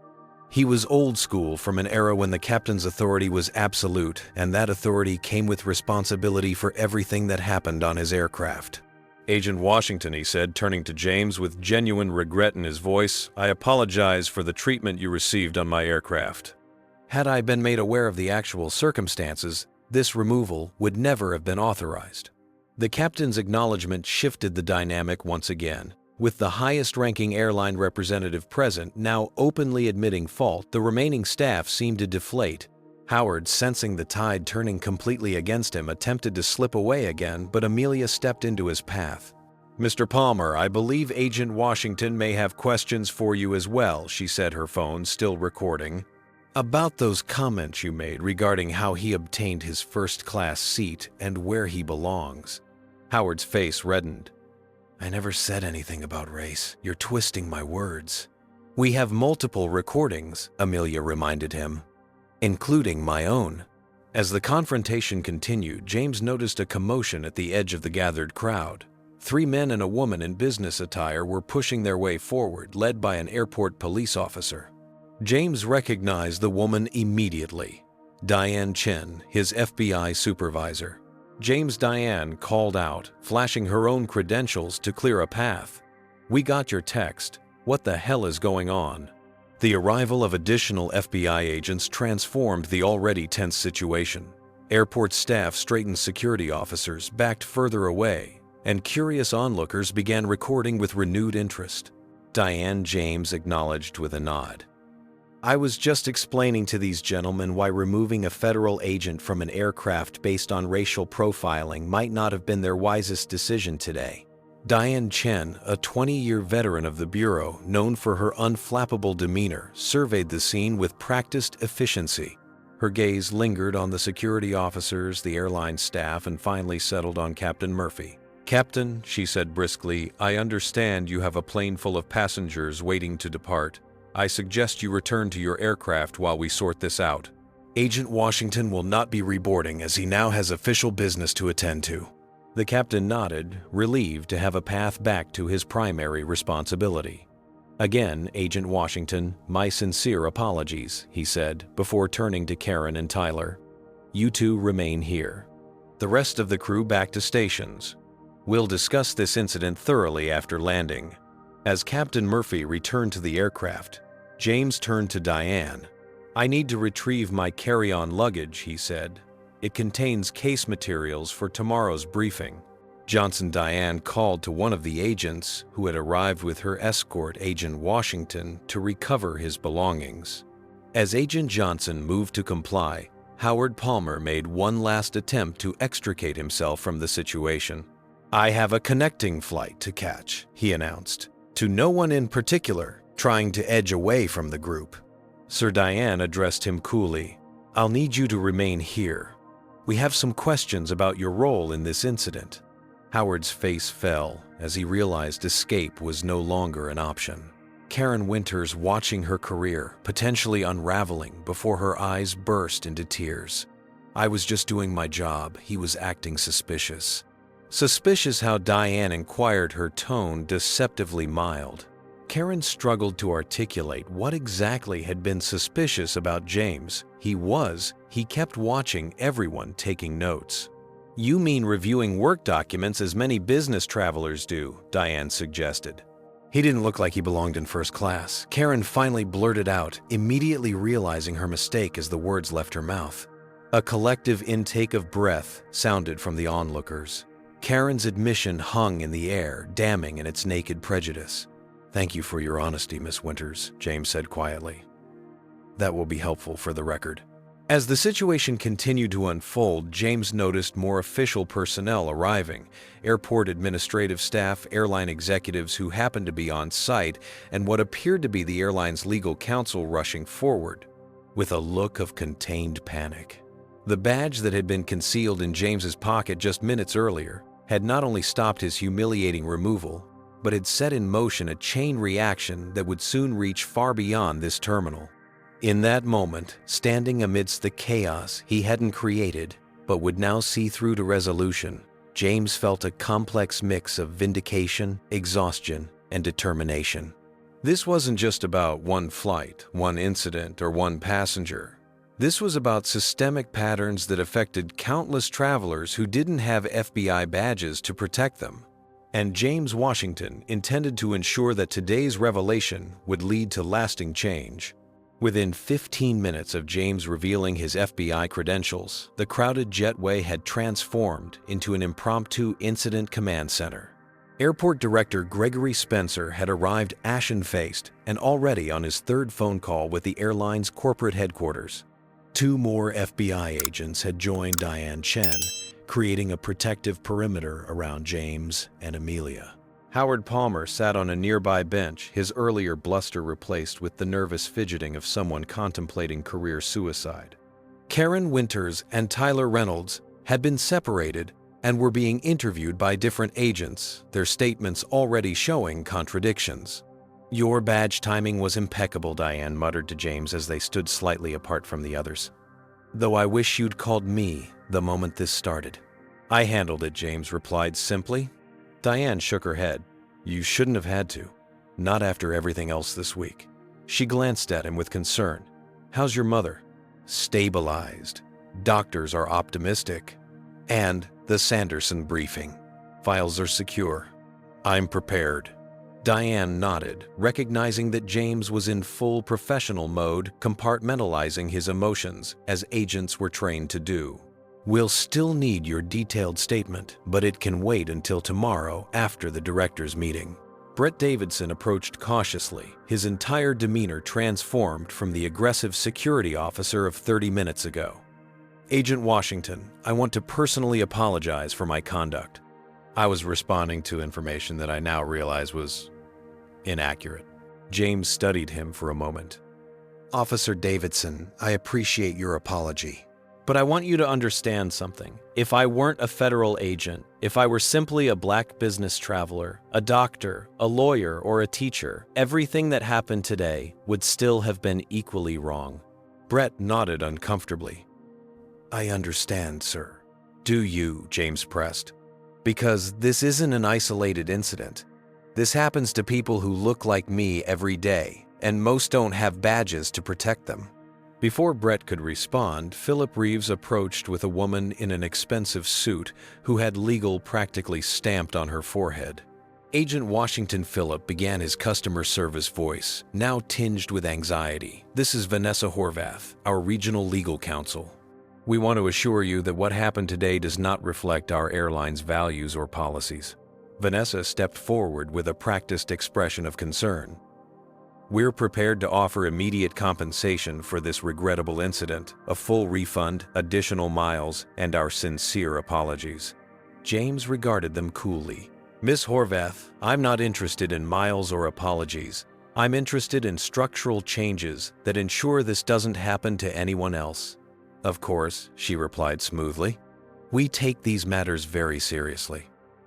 He was old school from an era when the captain's authority was absolute, and that authority came with responsibility for everything that happened on his aircraft. Agent Washington, he said, turning to James with genuine regret in his voice, I apologize for the treatment you received on my aircraft. Had I been made aware of the actual circumstances, This removal would never have been authorized. The captain's acknowledgement shifted the dynamic once again. With the highest-ranking airline representative present now openly admitting fault, the remaining staff seemed to deflate. Howard, sensing the tide turning completely against him, attempted to slip away again, but Amelia stepped into his path. "Mr. Palmer, I believe Agent Washington may have questions for you as well," she said, her phone still recording. "About those comments you made regarding how he obtained his first-class seat and where he belongs." Howard's face reddened. "I never said anything about race. You're twisting my words." "We have multiple recordings," Amelia reminded him, "including my own." As the confrontation continued, James noticed a commotion at the edge of the gathered crowd. 3 men and a woman in business attire were pushing their way forward, led by an airport police officer. James recognized the woman immediately. Diane Chen, his FBI supervisor. Diane called out, flashing her own credentials to clear a path. "We got your text. What the hell is going on?" The arrival of additional FBI agents transformed the already tense situation. Airport staff straightened security officers, backed further away, and curious onlookers began recording with renewed interest. Diane James acknowledged with a nod. "I was just explaining to these gentlemen why removing a federal agent from an aircraft based on racial profiling might not have been their wisest decision today." Diane Chen, a 20-year veteran of the Bureau, known for her unflappable demeanor, surveyed the scene with practiced efficiency. Her gaze lingered on the security officers, the airline staff, and finally settled on Captain Murphy. "Captain," she said briskly, "I understand you have a plane full of passengers waiting to depart. I suggest you return to your aircraft while we sort this out. Agent Washington will not be reboarding as he now has official business to attend to." The captain nodded, relieved to have a path back to his primary responsibility. "Again, Agent Washington, my sincere apologies," he said, before turning to Karen and Tyler. "You two remain here. The rest of the crew back to stations. We'll discuss this incident thoroughly after landing." As Captain Murphy returned to the aircraft, James turned to Diane. "I need to retrieve my carry-on luggage," he said. "It contains case materials for tomorrow's briefing." Diane called to one of the agents, who had arrived with her escort, Agent Washington, to recover his belongings. As Agent Johnson moved to comply, Howard Palmer made one last attempt to extricate himself from the situation. "I have a connecting flight to catch," he announced, to no one in particular, trying to edge away from the group. Sir Diane addressed him coolly. "I'll need you to remain here. We have some questions about your role in this incident." Howard's face fell as he realized escape was no longer an option. Karen Winters watching her career potentially unraveling before her eyes burst into tears. "I was just doing my job. He was acting suspicious." Suspicious how Diane inquired, her tone deceptively mild. Karen struggled to articulate what exactly had been suspicious about James. He kept watching everyone, taking notes. "You mean reviewing work documents as many business travelers do," Diane suggested. "He didn't look like he belonged in first class," Karen finally blurted out, immediately realizing her mistake as the words left her mouth. A collective intake of breath sounded from the onlookers. Karen's admission hung in the air, damning in its naked prejudice. "Thank you for your honesty, Miss Winters," James said quietly. "That will be helpful for the record." As the situation continued to unfold, James noticed more official personnel arriving, airport administrative staff, airline executives who happened to be on site, and what appeared to be the airline's legal counsel rushing forward, with a look of contained panic. The badge that had been concealed in James's pocket just minutes earlier had not only stopped his humiliating removal, but had set in motion a chain reaction that would soon reach far beyond this terminal. In that moment, standing amidst the chaos he hadn't created, but would now see through to resolution, James felt a complex mix of vindication, exhaustion, and determination. This wasn't just about one flight, one incident, or one passenger. This was about systemic patterns that affected countless travelers who didn't have FBI badges to protect them. And James Washington intended to ensure that today's revelation would lead to lasting change. Within 15 minutes of James revealing his FBI credentials, the crowded jetway had transformed into an impromptu incident command center. Airport Director Gregory Spencer had arrived ashen-faced and already on his third phone call with the airline's corporate headquarters. 2 more FBI agents had joined Diane Chen, creating a protective perimeter around James and Amelia. Howard Palmer sat on a nearby bench, his earlier bluster replaced with the nervous fidgeting of someone contemplating career suicide. Karen Winters and Tyler Reynolds had been separated and were being interviewed by different agents, their statements already showing contradictions. "Your badge timing was impeccable," Diane muttered to James as they stood slightly apart from the others. "Though I wish you'd called me the moment this started." "I handled it," James replied simply. Diane shook her head. "You shouldn't have had to. Not after everything else this week." She glanced at him with concern. "How's your mother?" "Stabilized. Doctors are optimistic. And the Sanderson briefing. Files are secure. I'm prepared." Diane nodded, recognizing that James was in full professional mode, compartmentalizing his emotions, as agents were trained to do. "We'll still need your detailed statement, but it can wait until tomorrow after the directors' meeting." Brett Davidson approached cautiously, his entire demeanor transformed from the aggressive security officer of 30 minutes ago. "Agent Washington, I want to personally apologize for my conduct. I was responding to information that I now realize was inaccurate." James studied him for a moment. "Officer Davidson, I appreciate your apology. But I want you to understand something. If I weren't a federal agent, if I were simply a black business traveler, a doctor, a lawyer, or a teacher, everything that happened today would still have been equally wrong." Brett nodded uncomfortably. "I understand, sir." "Do you?" James pressed. "Because this isn't an isolated incident. This happens to people who look like me every day, and most don't have badges to protect them." Before Brett could respond, Philip Reeves approached with a woman in an expensive suit who had legal practically stamped on her forehead. Agent Washington Phillip began his customer service voice, now tinged with anxiety. "This is Vanessa Horvath, our regional legal counsel. We want to assure you that what happened today does not reflect our airline's values or policies." Vanessa stepped forward with a practiced expression of concern. "We're prepared to offer immediate compensation for this regrettable incident, a full refund, additional miles, and our sincere apologies." James regarded them coolly. "Miss Horvath, I'm not interested in miles or apologies. I'm interested in structural changes that ensure this doesn't happen to anyone else." "Of course," she replied smoothly. "We take these matters very seriously.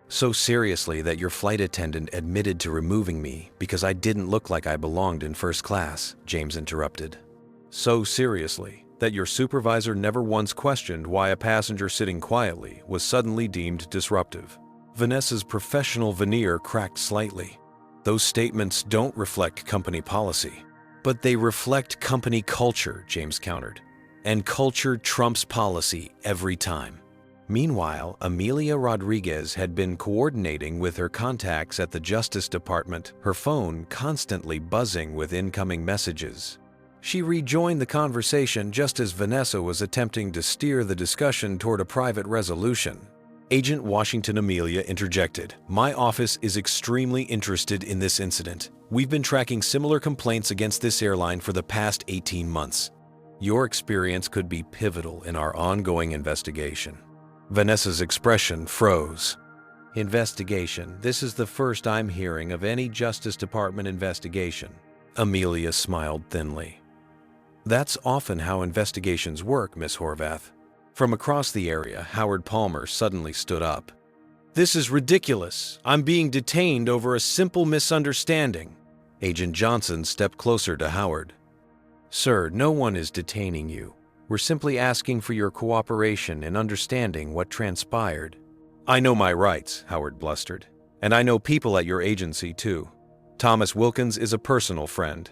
So seriously that your flight attendant admitted to removing me because I didn't look like I belonged in first class," James interrupted. "So seriously that your supervisor never once questioned why a passenger sitting quietly was suddenly deemed disruptive." Vanessa's professional veneer cracked slightly. "Those statements don't reflect company policy." "But they reflect company culture," James countered. "And culture trumps policy every time." Meanwhile, Amelia Rodriguez had been coordinating with her contacts at the Justice Department, her phone constantly buzzing with incoming messages. She rejoined the conversation just as Vanessa was attempting to steer the discussion toward a private resolution. Agent Washington Amelia interjected, "My office is extremely interested in this incident. We've been tracking similar complaints against this airline for the past 18 months. Your experience could be pivotal in our ongoing investigation." Vanessa's expression froze. "Investigation? This is the first I'm hearing of any Justice Department investigation." Amelia smiled thinly. "That's often how investigations work, Miss Horvath." From across the area, Howard Palmer suddenly stood up. "This is ridiculous. I'm being detained over a simple misunderstanding." Agent Johnson stepped closer to Howard. "Sir, no one is detaining you. We're simply asking for your cooperation in understanding what transpired." "I know my rights," Howard blustered. "And I know people at your agency, too. Thomas Wilkins is a personal friend."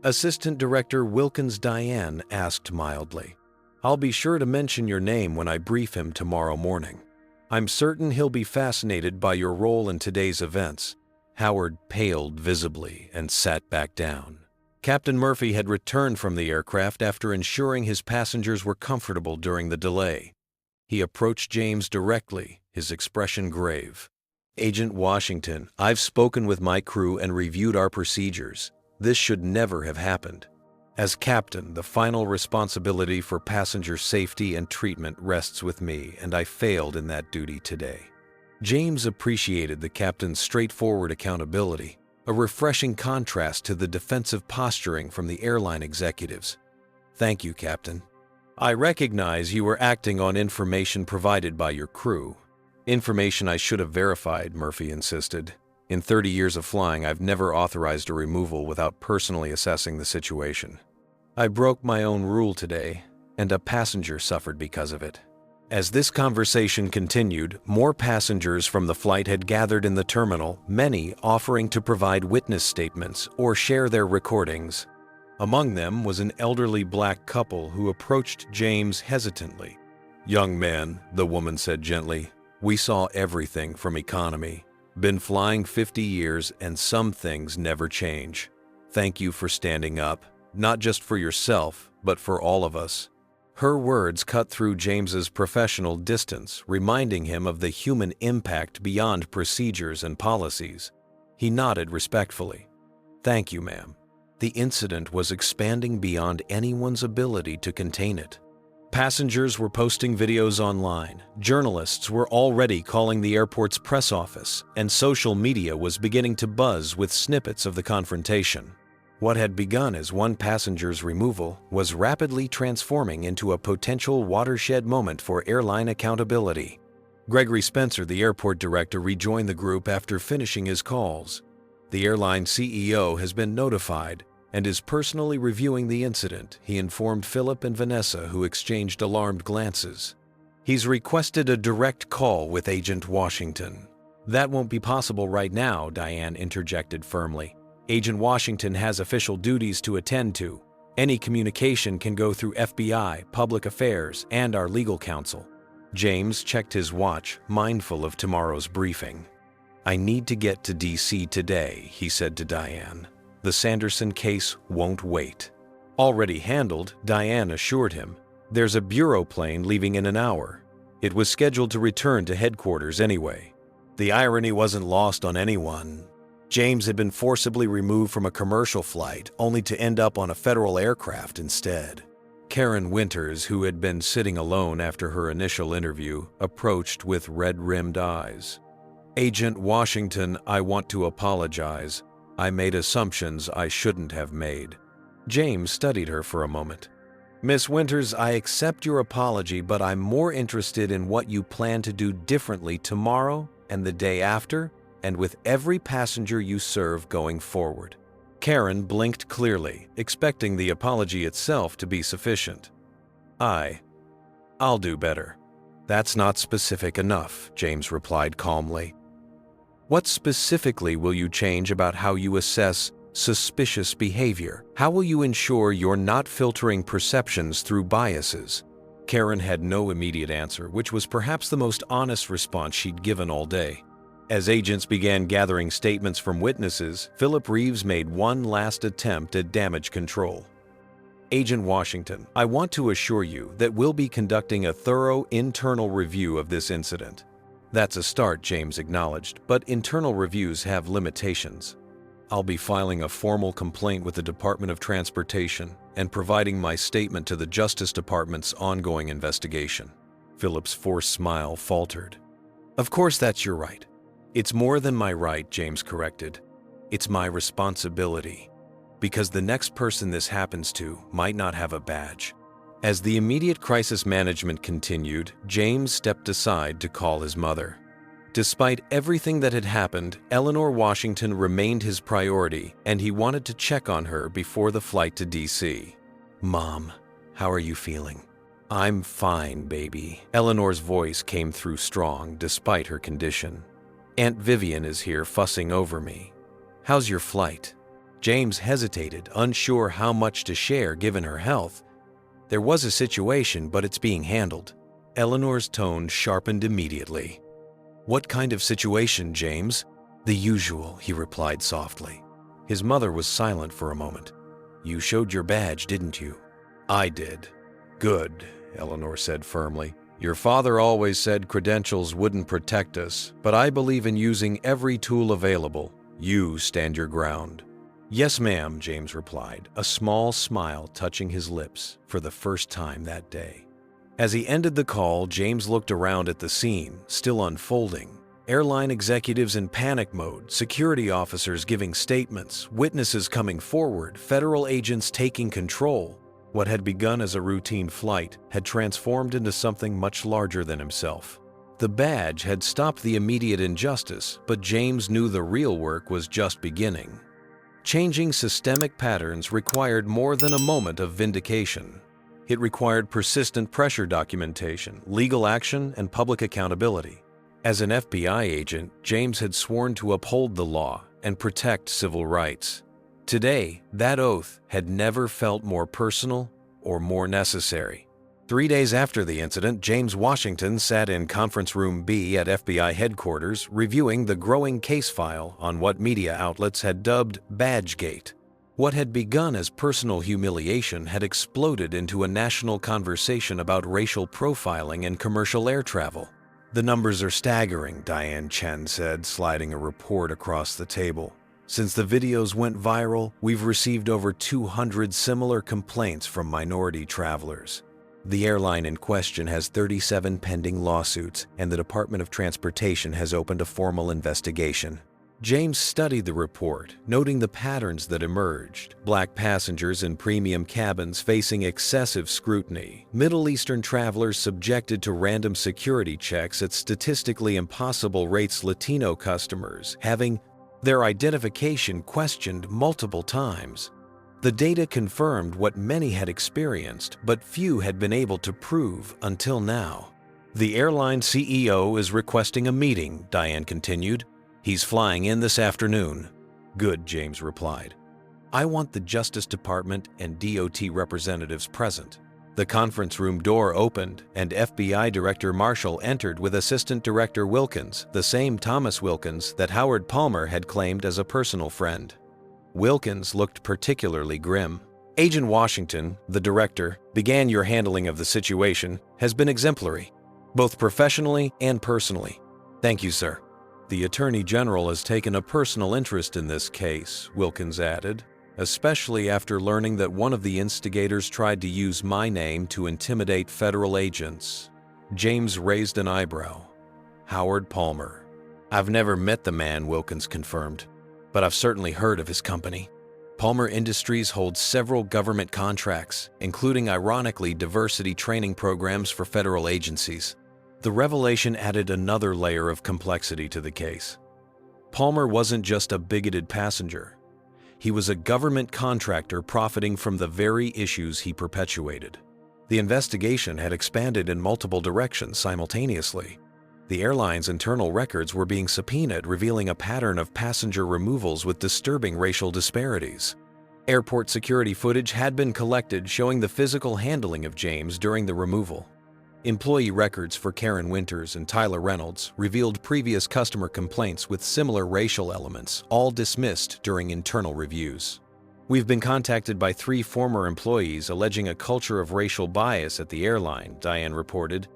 Assistant Director Wilkins Diane asked mildly, "I'll be sure to mention your name when I brief him tomorrow morning. I'm certain he'll be fascinated by your role in today's events." Howard paled visibly and sat back down. Captain Murphy had returned from the aircraft after ensuring his passengers were comfortable during the delay. He approached James directly, his expression grave. "Agent Washington, I've spoken with my crew and reviewed our procedures. This should never have happened. As captain, the final responsibility for passenger safety and treatment rests with me, and I failed in that duty today." James appreciated the captain's straightforward accountability, a refreshing contrast to the defensive posturing from the airline executives. "Thank you, Captain. I recognize you were acting on information provided by your crew. Information I should have verified," Murphy insisted. "In 30 years of flying, I've never authorized a removal without personally assessing the situation. I broke my own rule today, and a passenger suffered because of it." As this conversation continued, more passengers from the flight had gathered in the terminal, many offering to provide witness statements or share their recordings. Among them was an elderly black couple who approached James hesitantly. "Young man," the woman said gently, "we saw everything from economy. Been flying 50 years and some things never change. Thank you for standing up, not just for yourself, but for all of us." Her words cut through James's professional distance, reminding him of the human impact beyond procedures and policies. He nodded respectfully. "Thank you, ma'am." The incident was expanding beyond anyone's ability to contain it. Passengers were posting videos online, journalists were already calling the airport's press office, and social media was beginning to buzz with snippets of the confrontation. What had begun as one passenger's removal was rapidly transforming into a potential watershed moment for airline accountability. Gregory Spencer, the airport director, rejoined the group after finishing his calls. "The airline CEO has been notified and is personally reviewing the incident," he informed Philip and Vanessa, who exchanged alarmed glances. "He's requested a direct call with Agent Washington." "That won't be possible right now," Diane interjected firmly. "Agent Washington has official duties to attend to. Any communication can go through FBI, Public Affairs, and our legal counsel." James checked his watch, mindful of tomorrow's briefing. "I need to get to D.C. today," he said to Diane. "The Sanderson case won't wait." "Already handled," Diane assured him. "There's a bureau plane leaving in an hour. It was scheduled to return to headquarters anyway." The irony wasn't lost on anyone. James had been forcibly removed from a commercial flight, only to end up on a federal aircraft instead. Karen Winters, who had been sitting alone after her initial interview, approached with red-rimmed eyes. "Agent Washington, I want to apologize. I made assumptions I shouldn't have made." James studied her for a moment. "Miss Winters, I accept your apology, but I'm more interested in what you plan to do differently tomorrow and the day after, and with every passenger you serve going forward." Karen blinked clearly, expecting the apology itself to be sufficient. I'll do better." "That's not specific enough," James replied calmly. "What specifically will you change about how you assess suspicious behavior? How will you ensure you're not filtering perceptions through biases?" Karen had no immediate answer, which was perhaps the most honest response she'd given all day. As agents began gathering statements from witnesses, Philip Reeves made one last attempt at damage control. "Agent Washington, I want to assure you that we'll be conducting a thorough internal review of this incident." "That's a start," James acknowledged, "but internal reviews have limitations. I'll be filing a formal complaint with the Department of Transportation and providing my statement to the Justice Department's ongoing investigation." Philip's forced smile faltered. "Of course that's your right." "It's more than my right," James corrected. "It's my responsibility. Because the next person this happens to might not have a badge." As the immediate crisis management continued, James stepped aside to call his mother. Despite everything that had happened, Eleanor Washington remained his priority, and he wanted to check on her before the flight to D.C. "Mom, how are you feeling?" "I'm fine, baby." Eleanor's voice came through strong despite her condition. "Aunt Vivian is here fussing over me." "How's your flight?" James hesitated, unsure how much to share given her health. "There was a situation, but it's being handled." Eleanor's tone sharpened immediately. "What kind of situation, James?" "The usual," he replied softly. His mother was silent for a moment. You showed your badge, didn't you? I did. Good, Eleanor said firmly. Your father always said credentials wouldn't protect us, but I believe in using every tool available. You stand your ground. Yes, ma'am, James replied, a small smile touching his lips for the first time that day. As he ended the call, James looked around at the scene, still unfolding. Airline executives in panic mode, security officers giving statements, witnesses coming forward, federal agents taking control. What had begun as a routine flight had transformed into something much larger than himself. The badge had stopped the immediate injustice, but James knew the real work was just beginning. Changing systemic patterns required more than a moment of vindication. It required persistent pressure documentation, legal action, and public accountability. As an FBI agent, James had sworn to uphold the law and protect civil rights. Today, that oath had never felt more personal or more necessary. 3 days after the incident, James Washington sat in Conference Room B at FBI headquarters reviewing the growing case file on what media outlets had dubbed Badgegate. What had begun as personal humiliation had exploded into a national conversation about racial profiling and commercial air travel. The numbers are staggering, Diane Chen said, sliding a report across the table. Since the videos went viral, we've received over 200 similar complaints from minority travelers. The airline in question has 37 pending lawsuits, and the Department of Transportation has opened a formal investigation. James studied the report, noting the patterns that emerged: black passengers in premium cabins facing excessive scrutiny, Middle Eastern travelers subjected to random security checks at statistically impossible rates, Latino customers having their identification questioned multiple times. The data confirmed what many had experienced, but few had been able to prove until now. The airline CEO is requesting a meeting, Diane continued. He's flying in this afternoon. Good, James replied. I want the Justice Department and DOT representatives present. The conference room door opened, and FBI Director Marshall entered with Assistant Director Wilkins, the same Thomas Wilkins that Howard Palmer had claimed as a personal friend. Wilkins looked particularly grim. Agent Washington, the director, began your handling of the situation has been exemplary, both professionally and personally. Thank you, sir. The Attorney General has taken a personal interest in this case, Wilkins added, especially after learning that one of the instigators tried to use my name to intimidate federal agents. James raised an eyebrow. Howard Palmer. I've never met the man, Wilkins confirmed, but I've certainly heard of his company. Palmer Industries holds several government contracts, including, ironically, diversity training programs for federal agencies. The revelation added another layer of complexity to the case. Palmer wasn't just a bigoted passenger. He was a government contractor profiting from the very issues he perpetuated. The investigation had expanded in multiple directions simultaneously. The airline's internal records were being subpoenaed, revealing a pattern of passenger removals with disturbing racial disparities. Airport security footage had been collected showing the physical handling of James during the removal. Employee records for Karen Winters and Tyler Reynolds revealed previous customer complaints with similar racial elements, all dismissed during internal reviews. We've been contacted by 3 former employees alleging a culture of racial bias at the airline, Diane reported.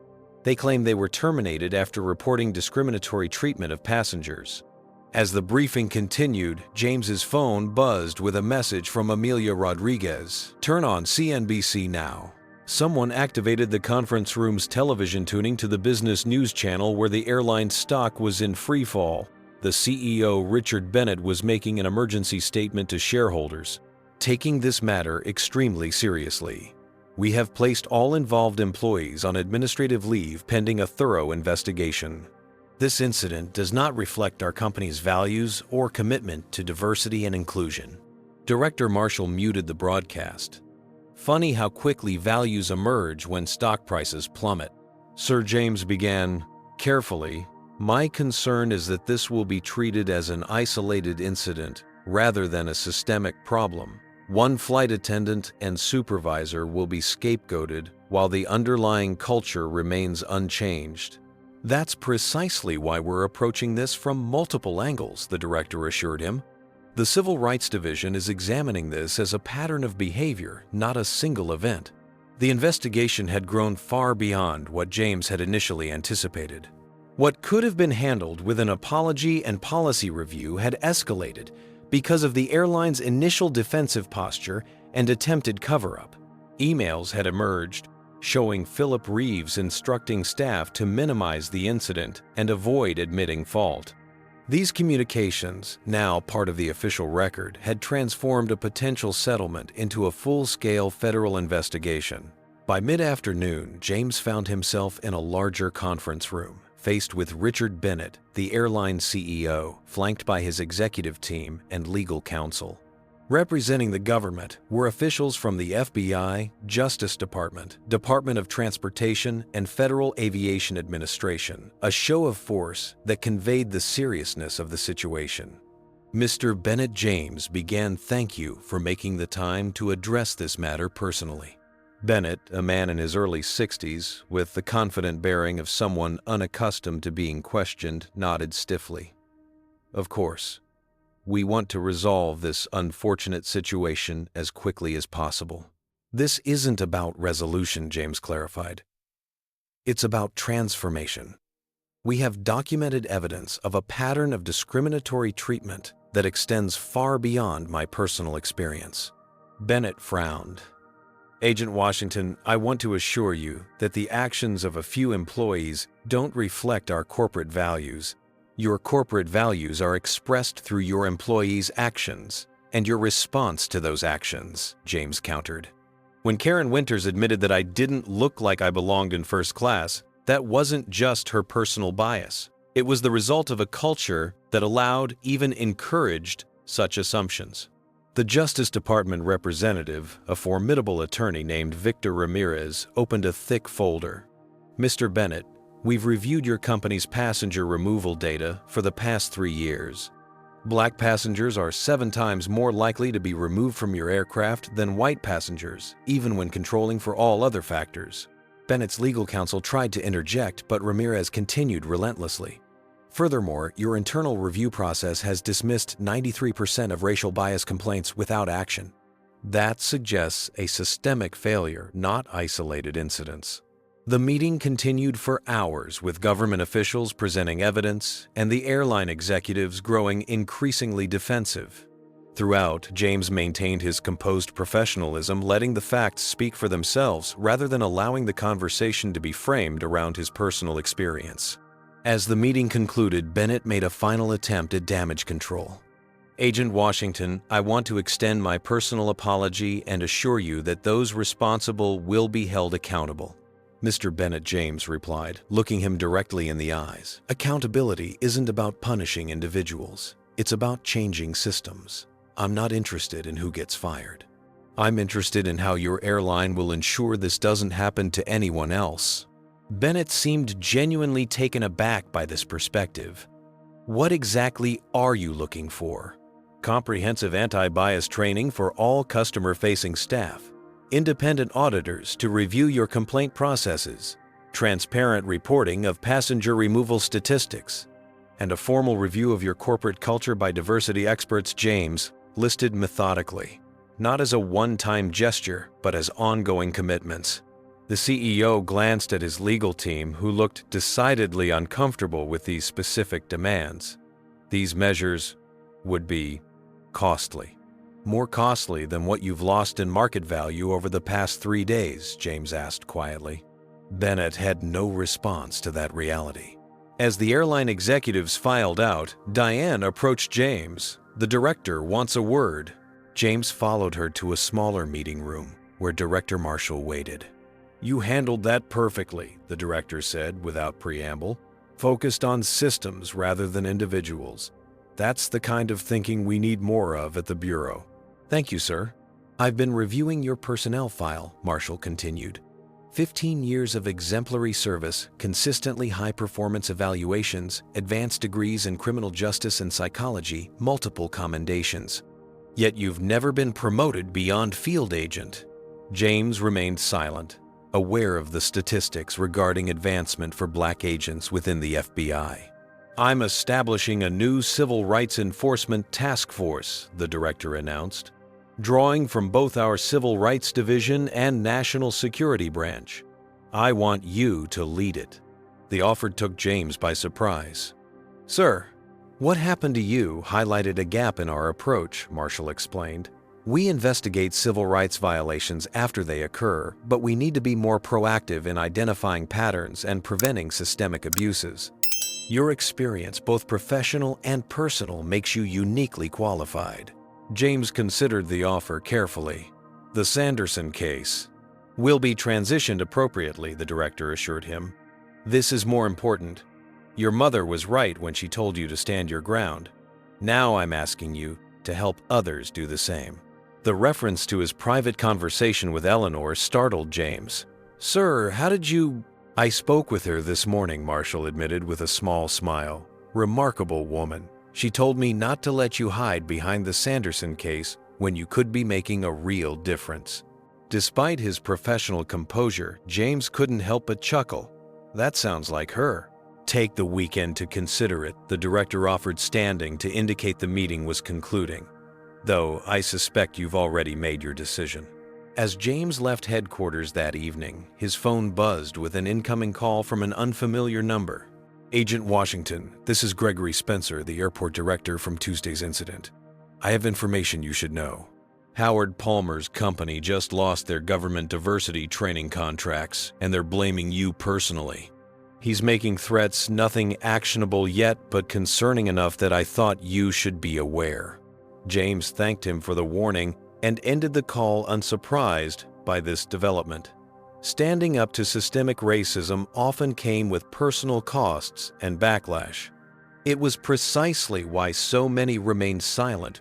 They claim they were terminated after reporting discriminatory treatment of passengers. As the briefing continued, James's phone buzzed with a message from Amelia Rodriguez. Turn on CNBC now. Someone activated the conference room's television tuning to the business news channel where the airline's stock was in free fall. The CEO, Richard Bennett, was making an emergency statement to shareholders, taking this matter extremely seriously. We have placed all involved employees on administrative leave pending a thorough investigation. This incident does not reflect our company's values or commitment to diversity and inclusion. Director Marshall muted the broadcast. Funny how quickly values emerge when stock prices plummet. Sir James began, carefully, my concern is that this will be treated as an isolated incident rather than a systemic problem. One flight attendant and supervisor will be scapegoated while the underlying culture remains unchanged. That's precisely why we're approaching this from multiple angles, the director assured him. The Civil Rights Division is examining this as a pattern of behavior, not a single event. The investigation had grown far beyond what James had initially anticipated. What could have been handled with an apology and policy review had escalated because of the airline's initial defensive posture and attempted cover-up. Emails had emerged showing Philip Reeves instructing staff to minimize the incident and avoid admitting fault. These communications, now part of the official record, had transformed a potential settlement into a full-scale federal investigation. By mid-afternoon, James found himself in a larger conference room, faced with Richard Bennett, the airline CEO, flanked by his executive team and legal counsel. Representing the government were officials from the FBI, Justice Department, Department of Transportation, and Federal Aviation Administration, a show of force that conveyed the seriousness of the situation. Mr. Bennett James began, "Thank you for making the time to address this matter personally." Bennett, a man in his early 60s, with the confident bearing of someone unaccustomed to being questioned, nodded stiffly. "Of course. We want to resolve this unfortunate situation as quickly as possible." "This isn't about resolution," James clarified. "It's about transformation. We have documented evidence of a pattern of discriminatory treatment that extends far beyond my personal experience." Bennett frowned. "Agent Washington, I want to assure you that the actions of a few employees don't reflect our corporate values. Your corporate values are expressed through your employees' actions and your response to those actions," James countered. "When Karen Winters admitted that I didn't look like I belonged in first class, that wasn't just her personal bias. It was the result of a culture that allowed, even encouraged, such assumptions." The Justice Department representative, a formidable attorney named Victor Ramirez, opened a thick folder. "Mr. Bennett, we've reviewed your company's passenger removal data for the past 3 years. Black passengers are 7 times more likely to be removed from your aircraft than white passengers, even when controlling for all other factors." Bennett's legal counsel tried to interject, but Ramirez continued relentlessly. "Furthermore, your internal review process has dismissed 93% of racial bias complaints without action. That suggests a systemic failure, not isolated incidents." The meeting continued for hours, with government officials presenting evidence and the airline executives growing increasingly defensive. Throughout, James maintained his composed professionalism, letting the facts speak for themselves rather than allowing the conversation to be framed around his personal experience. As the meeting concluded, Bennett made a final attempt at damage control. "Agent Washington, I want to extend my personal apology and assure you that those responsible will be held accountable." Mr. Bennett James replied, looking him directly in the eyes. "Accountability isn't about punishing individuals. It's about changing systems. I'm not interested in who gets fired. I'm interested in how your airline will ensure this doesn't happen to anyone else." Bennett seemed genuinely taken aback by this perspective. "What exactly are you looking for?" "Comprehensive anti-bias training for all customer-facing staff, independent auditors to review your complaint processes, transparent reporting of passenger removal statistics, and a formal review of your corporate culture by diversity experts," James listed methodically, not as a one-time gesture, but as ongoing commitments. The CEO glanced at his legal team, who looked decidedly uncomfortable with these specific demands. "These measures would be costly. More costly than what you've lost in market value over the past 3 days, James asked quietly. Bennett had no response to that reality. As the airline executives filed out, Diane approached James. "The director wants a word." James followed her to a smaller meeting room where Director Marshall waited. "You handled that perfectly," the director said without preamble. "Focused on systems rather than individuals. That's the kind of thinking we need more of at the Bureau." "Thank you, sir. I've been reviewing your personnel file," Marshall continued. 15 years of exemplary service, consistently high-performance evaluations, advanced degrees in criminal justice and psychology, multiple commendations. Yet you've never been promoted beyond field agent." James remained silent, aware of the statistics regarding advancement for black agents within the FBI. "I'm establishing a new civil rights enforcement task force," the director announced, "drawing from both our Civil Rights Division and National Security Branch. I want you to lead it." The offer took James by surprise. "Sir, what happened to you highlighted a gap in our approach," Marshall explained. "We investigate civil rights violations after they occur, but we need to be more proactive in identifying patterns and preventing systemic abuses. Your experience, both professional and personal, makes you uniquely qualified." James considered the offer carefully. "The Sanderson case will be transitioned appropriately," the director assured him. "This is more important. Your mother was right when she told you to stand your ground. Now I'm asking you to help others do the same." The reference to his private conversation with Eleanor startled James. "Sir, how did you—" "I spoke with her this morning," Marshall admitted with a small smile. "Remarkable woman. She told me not to let you hide behind the Sanderson case when you could be making a real difference." Despite his professional composure, James couldn't help but chuckle. That sounds like her. "Take the weekend to consider it," the director offered, standing to indicate the meeting was concluding. "Though I suspect you've already made your decision." As James left headquarters that evening, his phone buzzed with an incoming call from an unfamiliar number. "Agent Washington, this is Gregory Spencer, the airport director from Tuesday's incident. I have information you should know. Howard Palmer's company just lost their government diversity training contracts, and they're blaming you personally. He's making threats, nothing actionable yet, but concerning enough that I thought you should be aware." James thanked him for the warning and ended the call unsurprised by this development. Standing up to systemic racism often came with personal costs and backlash. It was precisely why so many remained silent.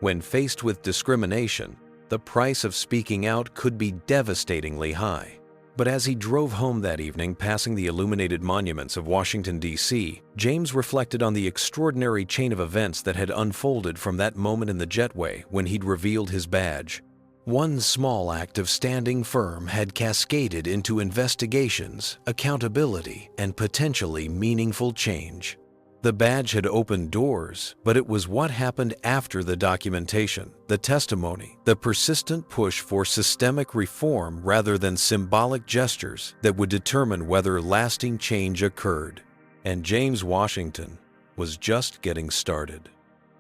When faced with discrimination, the price of speaking out could be devastatingly high. But as he drove home that evening, passing the illuminated monuments of Washington, D.C., James reflected on the extraordinary chain of events that had unfolded from that moment in the jetway when he'd revealed his badge. One small act of standing firm had cascaded into investigations, accountability, and potentially meaningful change. The badge had opened doors, but it was what happened after the documentation, the testimony, the persistent push for systemic reform rather than symbolic gestures that would determine whether lasting change occurred. And James Washington was just getting started.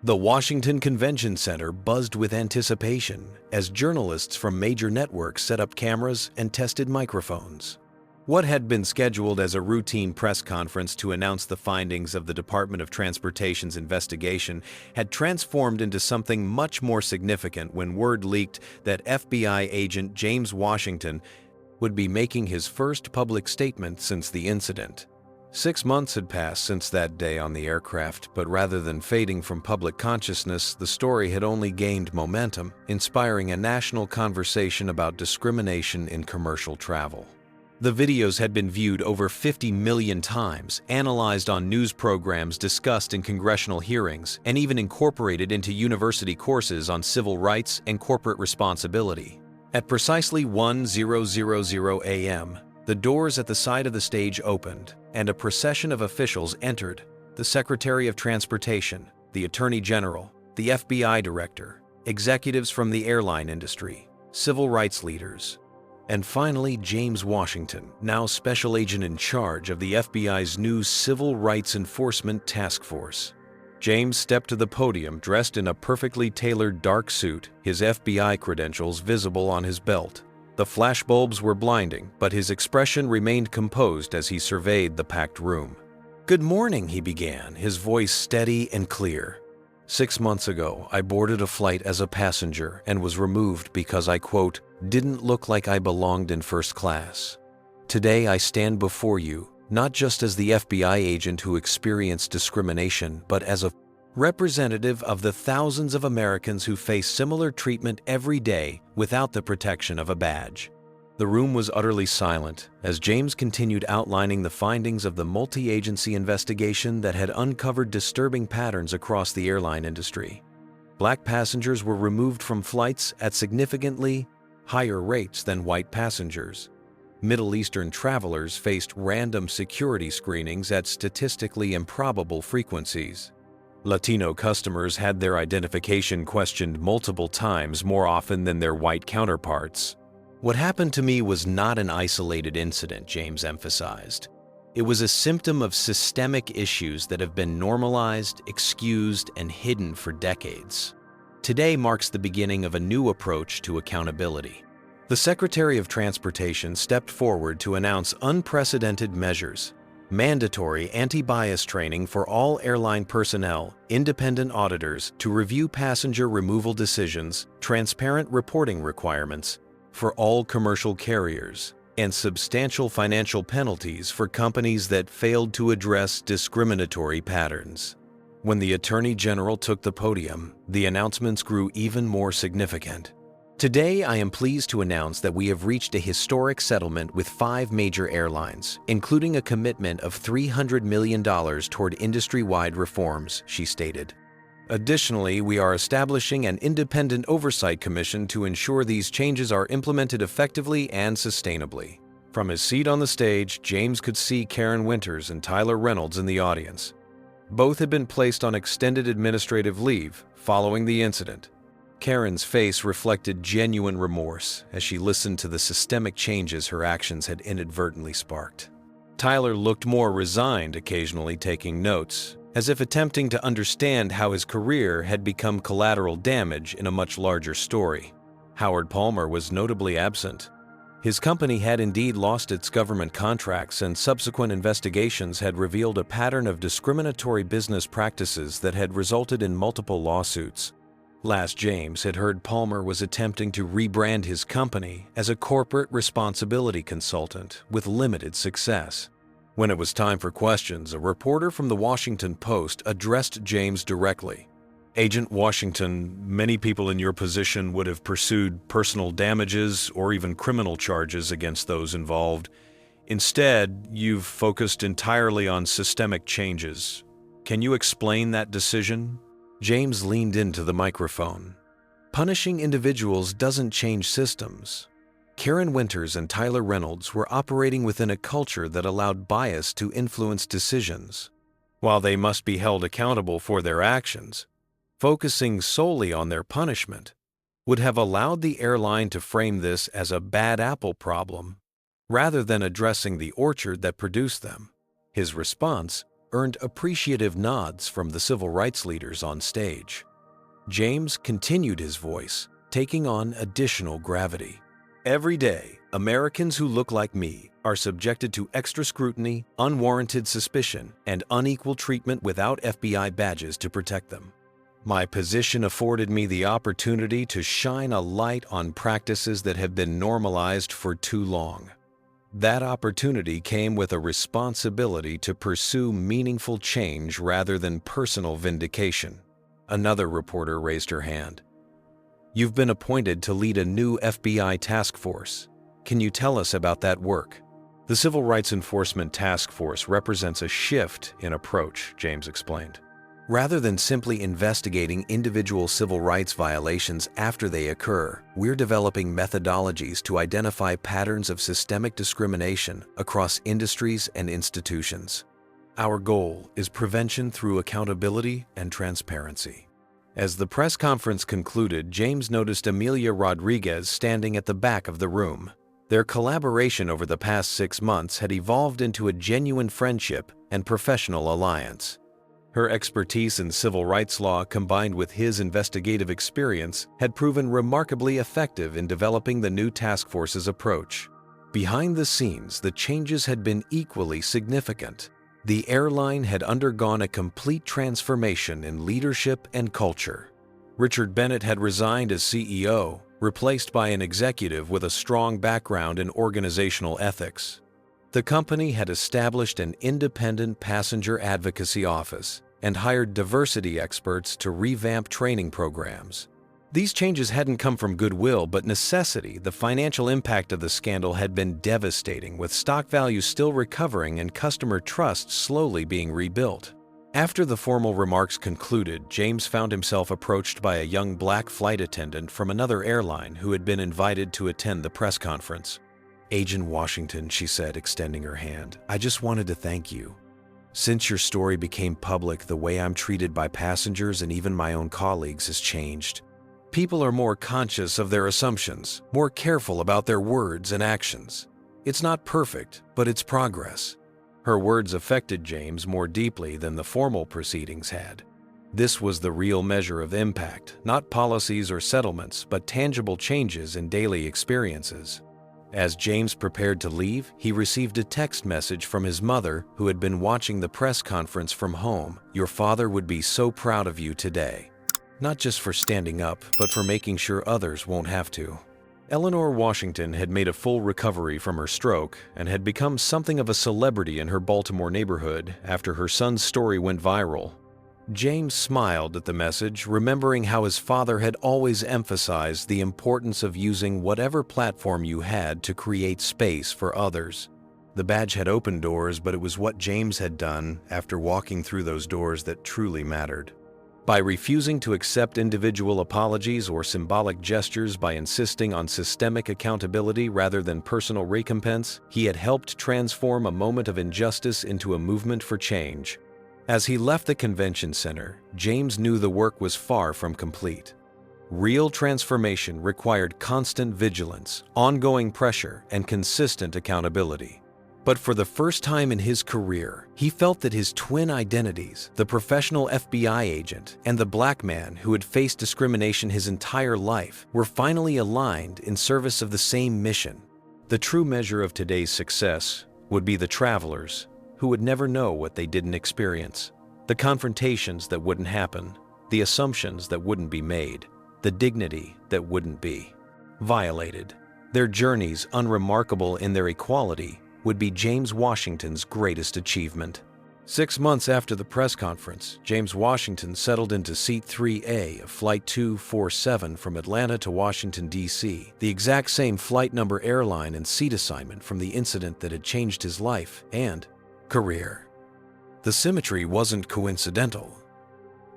The Washington Convention Center buzzed with anticipation as journalists from major networks set up cameras and tested microphones. What had been scheduled as a routine press conference to announce the findings of the Department of Transportation's investigation had transformed into something much more significant when word leaked that FBI agent James Washington would be making his first public statement since the incident. 6 months had passed since that day on the aircraft, but rather than fading from public consciousness, the story had only gained momentum, inspiring a national conversation about discrimination in commercial travel. The videos had been viewed over 50 million times, analyzed on news programs, discussed in congressional hearings, and even incorporated into university courses on civil rights and corporate responsibility. At precisely 1:00 a.m., the doors at the side of the stage opened, and a procession of officials entered: the Secretary of Transportation, the Attorney General, the FBI Director, executives from the airline industry, civil rights leaders, and finally James Washington, now Special Agent in charge of the FBI's new Civil Rights Enforcement Task Force. James stepped to the podium dressed in a perfectly tailored dark suit, his FBI credentials visible on his belt. The flashbulbs were blinding, but his expression remained composed as he surveyed the packed room. "Good morning," he began, his voice steady and clear. "6 months ago, I boarded a flight as a passenger and was removed because I, quote, didn't look like I belonged in first class. Today I stand before you, not just as the FBI agent who experienced discrimination, but as a representative of the thousands of Americans who face similar treatment every day without the protection of a badge." The room was utterly silent as James continued outlining the findings of the multi-agency investigation that had uncovered disturbing patterns across the airline industry. Black passengers were removed from flights at significantly higher rates than white passengers. Middle Eastern travelers faced random security screenings at statistically improbable frequencies. Latino customers had their identification questioned multiple times more often than their white counterparts. "What happened to me was not an isolated incident," James emphasized. "It was a symptom of systemic issues that have been normalized, excused, and hidden for decades. Today marks the beginning of a new approach to accountability." The Secretary of Transportation stepped forward to announce unprecedented measures: mandatory anti-bias training for all airline personnel, independent auditors to review passenger removal decisions, transparent reporting requirements for all commercial carriers, and substantial financial penalties for companies that failed to address discriminatory patterns. When the Attorney General took the podium, the announcements grew even more significant. "Today, I am pleased to announce that we have reached a historic settlement with 5 major airlines, including a commitment of $300 million toward industry-wide reforms," she stated. "Additionally, we are establishing an independent oversight commission to ensure these changes are implemented effectively and sustainably." From his seat on the stage, James could see Karen Winters and Tyler Reynolds in the audience. Both had been placed on extended administrative leave following the incident. Karen's face reflected genuine remorse as she listened to the systemic changes her actions had inadvertently sparked. Tyler looked more resigned, occasionally taking notes, as if attempting to understand how his career had become collateral damage in a much larger story. Howard Palmer was notably absent. His company had indeed lost its government contracts, and subsequent investigations had revealed a pattern of discriminatory business practices that had resulted in multiple lawsuits. Last James had heard Palmer was attempting to rebrand his company as a corporate responsibility consultant with limited success. When it was time for questions, a reporter from the Washington Post addressed James directly. "Agent Washington, many people in your position would have pursued personal damages or even criminal charges against those involved. Instead, you've focused entirely on systemic changes. Can you explain that decision?" James leaned into the microphone. "Punishing individuals doesn't change systems. Karen Winters and Tyler Reynolds were operating within a culture that allowed bias to influence decisions. While they must be held accountable for their actions, focusing solely on their punishment would have allowed the airline to frame this as a bad apple problem rather than addressing the orchard that produced them." His response earned appreciative nods from the civil rights leaders on stage. James continued his voice, taking on additional gravity. "Every day, Americans who look like me are subjected to extra scrutiny, unwarranted suspicion, and unequal treatment without FBI badges to protect them. My position afforded me the opportunity to shine a light on practices that have been normalized for too long. That opportunity came with a responsibility to pursue meaningful change rather than personal vindication." Another reporter raised her hand. "You've been appointed to lead a new FBI task force. Can you tell us about that work?" "The Civil Rights Enforcement Task Force represents a shift in approach," James explained. "Rather than simply investigating individual civil rights violations after they occur, we're developing methodologies to identify patterns of systemic discrimination across industries and institutions. Our goal is prevention through accountability and transparency." As the press conference concluded, James noticed Amelia Rodriguez standing at the back of the room. Their collaboration over the past 6 months had evolved into a genuine friendship and professional alliance. Her expertise in civil rights law, combined with his investigative experience, had proven remarkably effective in developing the new task force's approach. Behind the scenes, the changes had been equally significant. The airline had undergone a complete transformation in leadership and culture. Richard Bennett had resigned as CEO, replaced by an executive with a strong background in organizational ethics. The company had established an independent passenger advocacy office and hired diversity experts to revamp training programs. These changes hadn't come from goodwill, but necessity. The financial impact of the scandal had been devastating, with stock values still recovering and customer trust slowly being rebuilt. After the formal remarks concluded, James found himself approached by a young black flight attendant from another airline who had been invited to attend the press conference. "Agent Washington," she said, extending her hand, "I just wanted to thank you. Since your story became public, the way I'm treated by passengers and even my own colleagues has changed. People are more conscious of their assumptions, more careful about their words and actions. It's not perfect, but it's progress." Her words affected James more deeply than the formal proceedings had. This was the real measure of impact, not policies or settlements, but tangible changes in daily experiences. As James prepared to leave, he received a text message from his mother, who had been watching the press conference from home. "Your father would be so proud of you today. Not just for standing up, but for making sure others won't have to." Eleanor Washington had made a full recovery from her stroke and had become something of a celebrity in her Baltimore neighborhood after her son's story went viral. James smiled at the message, remembering how his father had always emphasized the importance of using whatever platform you had to create space for others. The badge had opened doors, but it was what James had done after walking through those doors that truly mattered. By refusing to accept individual apologies or symbolic gestures, by insisting on systemic accountability rather than personal recompense, he had helped transform a moment of injustice into a movement for change. As he left the convention center, James knew the work was far from complete. Real transformation required constant vigilance, ongoing pressure, and consistent accountability. But for the first time in his career, he felt that his twin identities, the professional FBI agent and the black man who had faced discrimination his entire life, were finally aligned in service of the same mission. The true measure of today's success would be the travelers who would never know what they didn't experience, the confrontations that wouldn't happen, the assumptions that wouldn't be made, the dignity that wouldn't be violated. Their journeys, unremarkable in their equality, would be James Washington's greatest achievement. 6 months after the press conference, James Washington settled into Seat 3A of Flight 247 from Atlanta to Washington, D.C., the exact same flight number, airline, and seat assignment from the incident that had changed his life and career. The symmetry wasn't coincidental.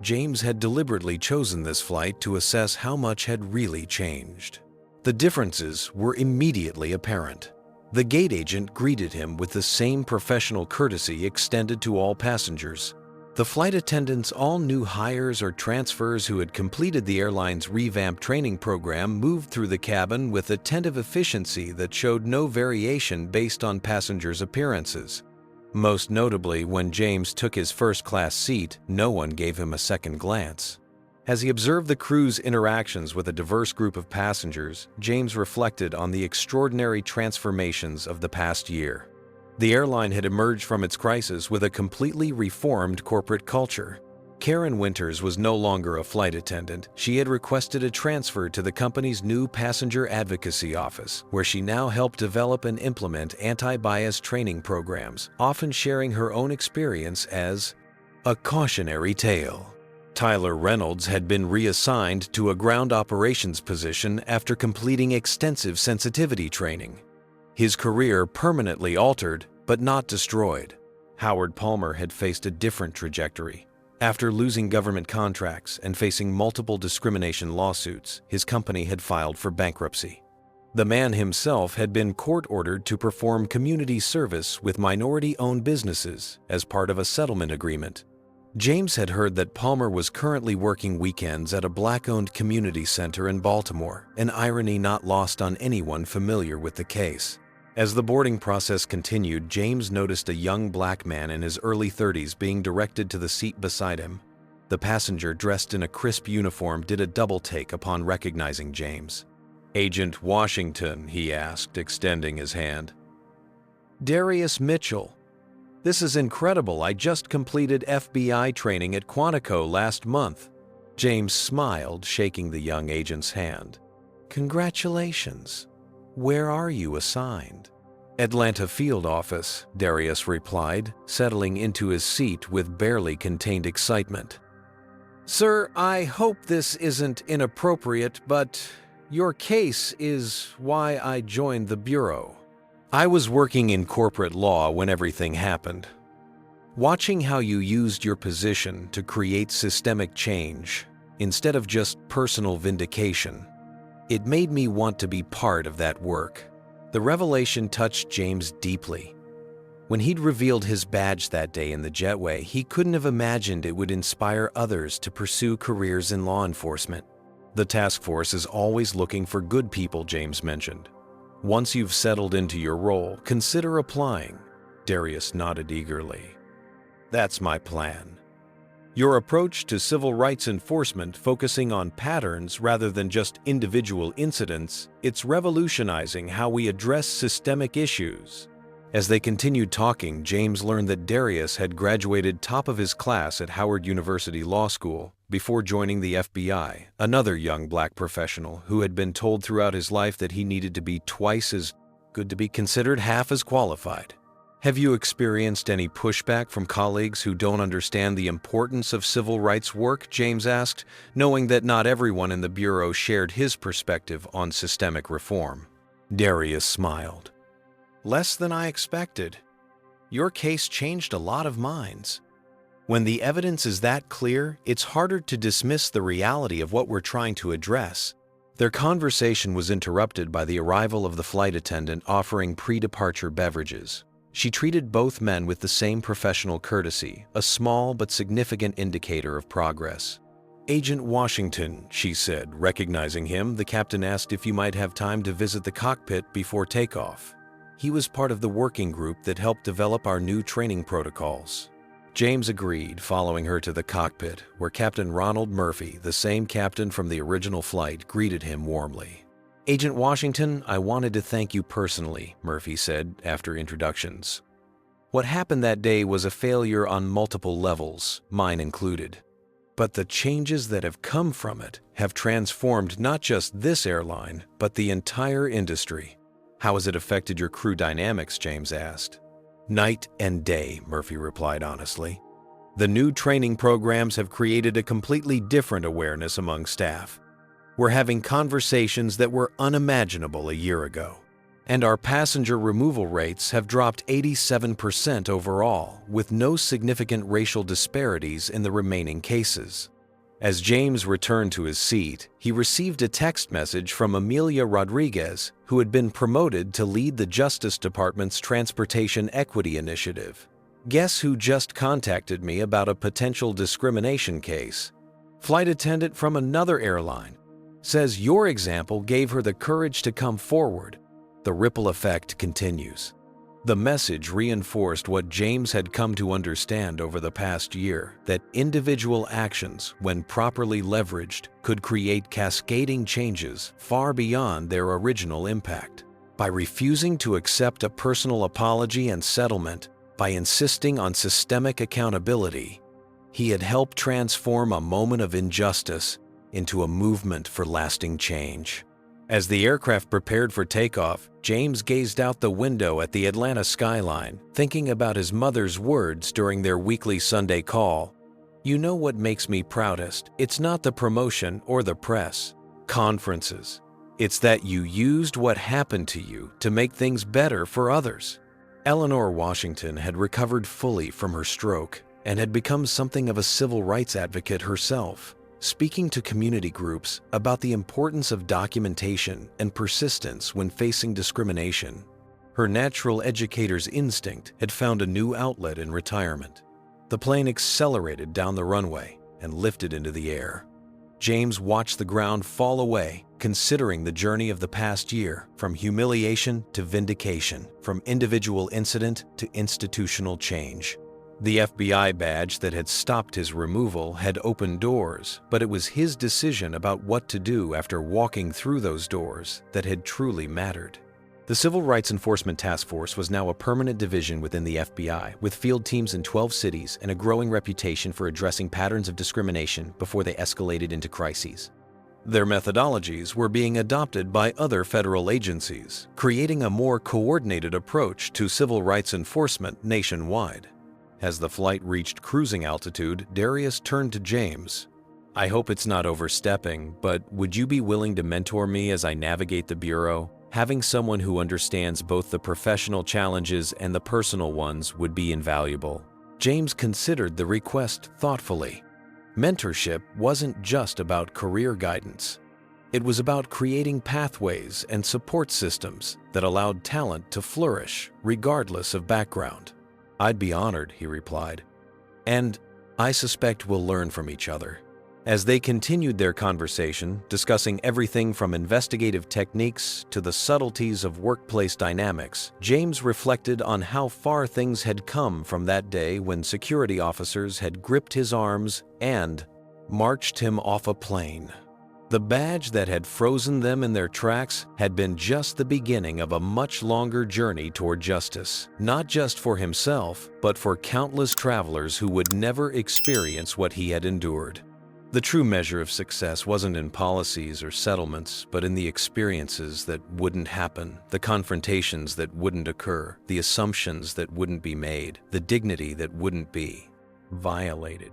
James had deliberately chosen this flight to assess how much had really changed. The differences were immediately apparent. The gate agent greeted him with the same professional courtesy extended to all passengers. The flight attendants, all new hires or transfers who had completed the airline's revamped training program, moved through the cabin with attentive efficiency that showed no variation based on passengers' appearances. Most notably, when James took his first-class seat, no one gave him a second glance. As he observed the crew's interactions with a diverse group of passengers, James reflected on the extraordinary transformations of the past year. The airline had emerged from its crisis with a completely reformed corporate culture. Karen Winters was no longer a flight attendant. She had requested a transfer to the company's new passenger advocacy office, where she now helped develop and implement anti-bias training programs, often sharing her own experience as a cautionary tale. Tyler Reynolds had been reassigned to a ground operations position after completing extensive sensitivity training. His career permanently altered, but not destroyed. Howard Palmer had faced a different trajectory. After losing government contracts and facing multiple discrimination lawsuits, his company had filed for bankruptcy. The man himself had been court-ordered to perform community service with minority-owned businesses as part of a settlement agreement. James had heard that Palmer was currently working weekends at a Black-owned community center in Baltimore, an irony not lost on anyone familiar with the case. As the boarding process continued, James noticed a young black man in his early 30s being directed to the seat beside him. The passenger, dressed in a crisp uniform, did a double-take upon recognizing James. "Agent Washington?" he asked, extending his hand. "Darius Mitchell. This is incredible. I just completed FBI training at Quantico last month." James smiled, shaking the young agent's hand. "Congratulations. Where are you assigned?" "Atlanta Field Office," Darius replied, settling into his seat with barely contained excitement. "Sir, I hope this isn't inappropriate, but your case is why I joined the Bureau. I was working in corporate law when everything happened. Watching how you used your position to create systemic change instead of just personal vindication, it made me want to be part of that work. The revelation touched James deeply. When he'd revealed his badge that day in the jetway, he couldn't have imagined it would inspire others to pursue careers in law enforcement. The task force is always looking for good people, James mentioned. Once you've settled into your role, consider applying. Darius nodded eagerly. That's my plan. Your approach to civil rights enforcement, focusing on patterns rather than just individual incidents, it's revolutionizing how we address systemic issues. As they continued talking, James learned that Darius had graduated top of his class at Howard University Law School before joining the FBI, another young black professional who had been told throughout his life that he needed to be twice as good to be considered half as qualified. Have you experienced any pushback from colleagues who don't understand the importance of civil rights work? James asked, knowing that not everyone in the Bureau shared his perspective on systemic reform. Darius smiled. Less than I expected. Your case changed a lot of minds. When the evidence is that clear, it's harder to dismiss the reality of what we're trying to address. Their conversation was interrupted by the arrival of the flight attendant offering pre-departure beverages. She treated both men with the same professional courtesy, a small but significant indicator of progress. Agent Washington, she said, recognizing him. The captain asked if you might have time to visit the cockpit before takeoff. He was part of the working group that helped develop our new training protocols. James agreed, following her to the cockpit, where Captain Ronald Murphy, the same captain from the original flight, greeted him warmly. Agent Washington, I wanted to thank you personally, Murphy said after introductions. What happened that day was a failure on multiple levels, mine included. But the changes that have come from it have transformed not just this airline, but the entire industry. How has it affected your crew dynamics? James asked. Night and day, Murphy replied honestly. The new training programs have created a completely different awareness among staff. We're having conversations that were unimaginable a year ago. And our passenger removal rates have dropped 87% overall, with no significant racial disparities in the remaining cases. As James returned to his seat, he received a text message from Amelia Rodriguez, who had been promoted to lead the Justice Department's Transportation Equity Initiative. Guess who just contacted me about a potential discrimination case? Flight attendant from another airline. Says your example gave her the courage to come forward. The ripple effect continues. The message reinforced what James had come to understand over the past year, that individual actions, when properly leveraged, could create cascading changes far beyond their original impact. By refusing to accept a personal apology and settlement, by insisting on systemic accountability, he had helped transform a moment of injustice into a movement for lasting change. As the aircraft prepared for takeoff, James gazed out the window at the Atlanta skyline, thinking about his mother's words during their weekly Sunday call. You know what makes me proudest? It's not the promotion or the press, conferences. It's that you used what happened to you to make things better for others. Eleanor Washington had recovered fully from her stroke and had become something of a civil rights advocate herself, speaking to community groups about the importance of documentation and persistence when facing discrimination. Her natural educator's instinct had found a new outlet in retirement. The plane accelerated down the runway and lifted into the air. James watched the ground fall away, considering the journey of the past year, from humiliation to vindication, from individual incident to institutional change. The FBI badge that had stopped his removal had opened doors, but it was his decision about what to do after walking through those doors that had truly mattered. The Civil Rights Enforcement Task Force was now a permanent division within the FBI, with field teams in 12 cities and a growing reputation for addressing patterns of discrimination before they escalated into crises. Their methodologies were being adopted by other federal agencies, creating a more coordinated approach to civil rights enforcement nationwide. As the flight reached cruising altitude, Darius turned to James. I hope it's not overstepping, but would you be willing to mentor me as I navigate the Bureau? Having someone who understands both the professional challenges and the personal ones would be invaluable. James considered the request thoughtfully. Mentorship wasn't just about career guidance. It was about creating pathways and support systems that allowed talent to flourish regardless of background. "I'd be honored," he replied. "And I suspect we'll learn from each other." As they continued their conversation, discussing everything from investigative techniques to the subtleties of workplace dynamics, James reflected on how far things had come from that day when security officers had gripped his arms and marched him off a plane. The badge that had frozen them in their tracks had been just the beginning of a much longer journey toward justice, not just for himself, but for countless travelers who would never experience what he had endured. The true measure of success wasn't in policies or settlements, but in the experiences that wouldn't happen, the confrontations that wouldn't occur, the assumptions that wouldn't be made, the dignity that wouldn't be violated.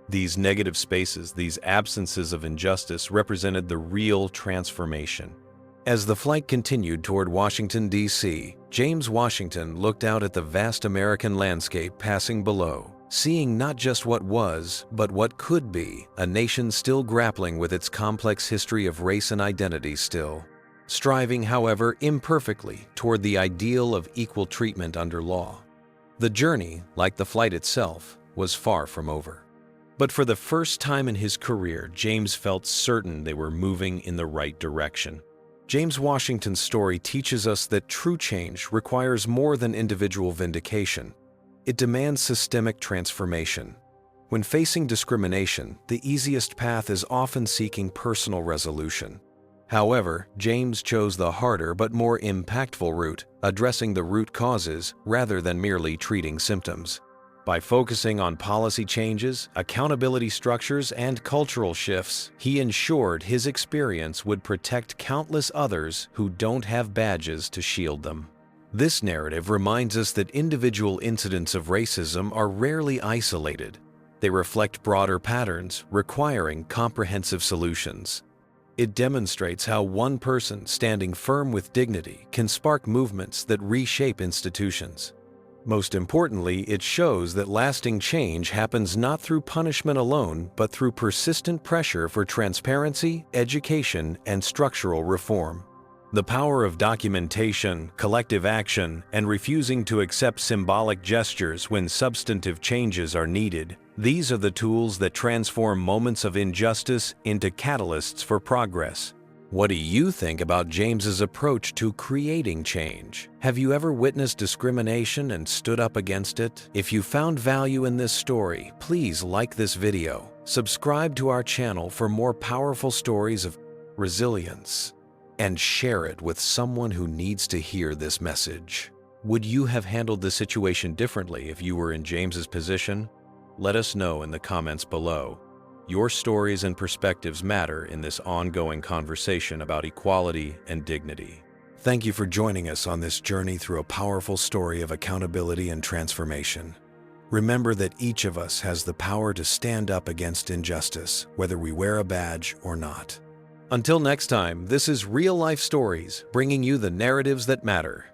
These negative spaces, these absences of injustice, represented the real transformation. As the flight continued toward Washington, D.C., James Washington looked out at the vast American landscape passing below, seeing not just what was, but what could be, a nation still grappling with its complex history of race and identity still, striving, however, imperfectly toward the ideal of equal treatment under law. The journey, like the flight itself, was far from over. But for the first time in his career, James felt certain they were moving in the right direction. James Washington's story teaches us that true change requires more than individual vindication. It demands systemic transformation. When facing discrimination, the easiest path is often seeking personal resolution. However, James chose the harder but more impactful route, addressing the root causes rather than merely treating symptoms. By focusing on policy changes, accountability structures, and cultural shifts, he ensured his experience would protect countless others who don't have badges to shield them. This narrative reminds us that individual incidents of racism are rarely isolated. They reflect broader patterns requiring comprehensive solutions. It demonstrates how one person standing firm with dignity can spark movements that reshape institutions. Most importantly, it shows that lasting change happens not through punishment alone, but through persistent pressure for transparency, education, and structural reform. The power of documentation, collective action, and refusing to accept symbolic gestures when substantive changes are needed. These are the tools that transform moments of injustice into catalysts for progress. What do you think about James's approach to creating change? Have you ever witnessed discrimination and stood up against it? If you found value in this story, please like this video. Subscribe to our channel for more powerful stories of resilience, and share it with someone who needs to hear this message. Would you have handled the situation differently if you were in James's position? Let us know in the comments below. Your stories and perspectives matter in this ongoing conversation about equality and dignity. Thank you for joining us on this journey through a powerful story of accountability and transformation. Remember that each of us has the power to stand up against injustice, whether we wear a badge or not. Until next time, this is Real Life Stories, bringing you the narratives that matter.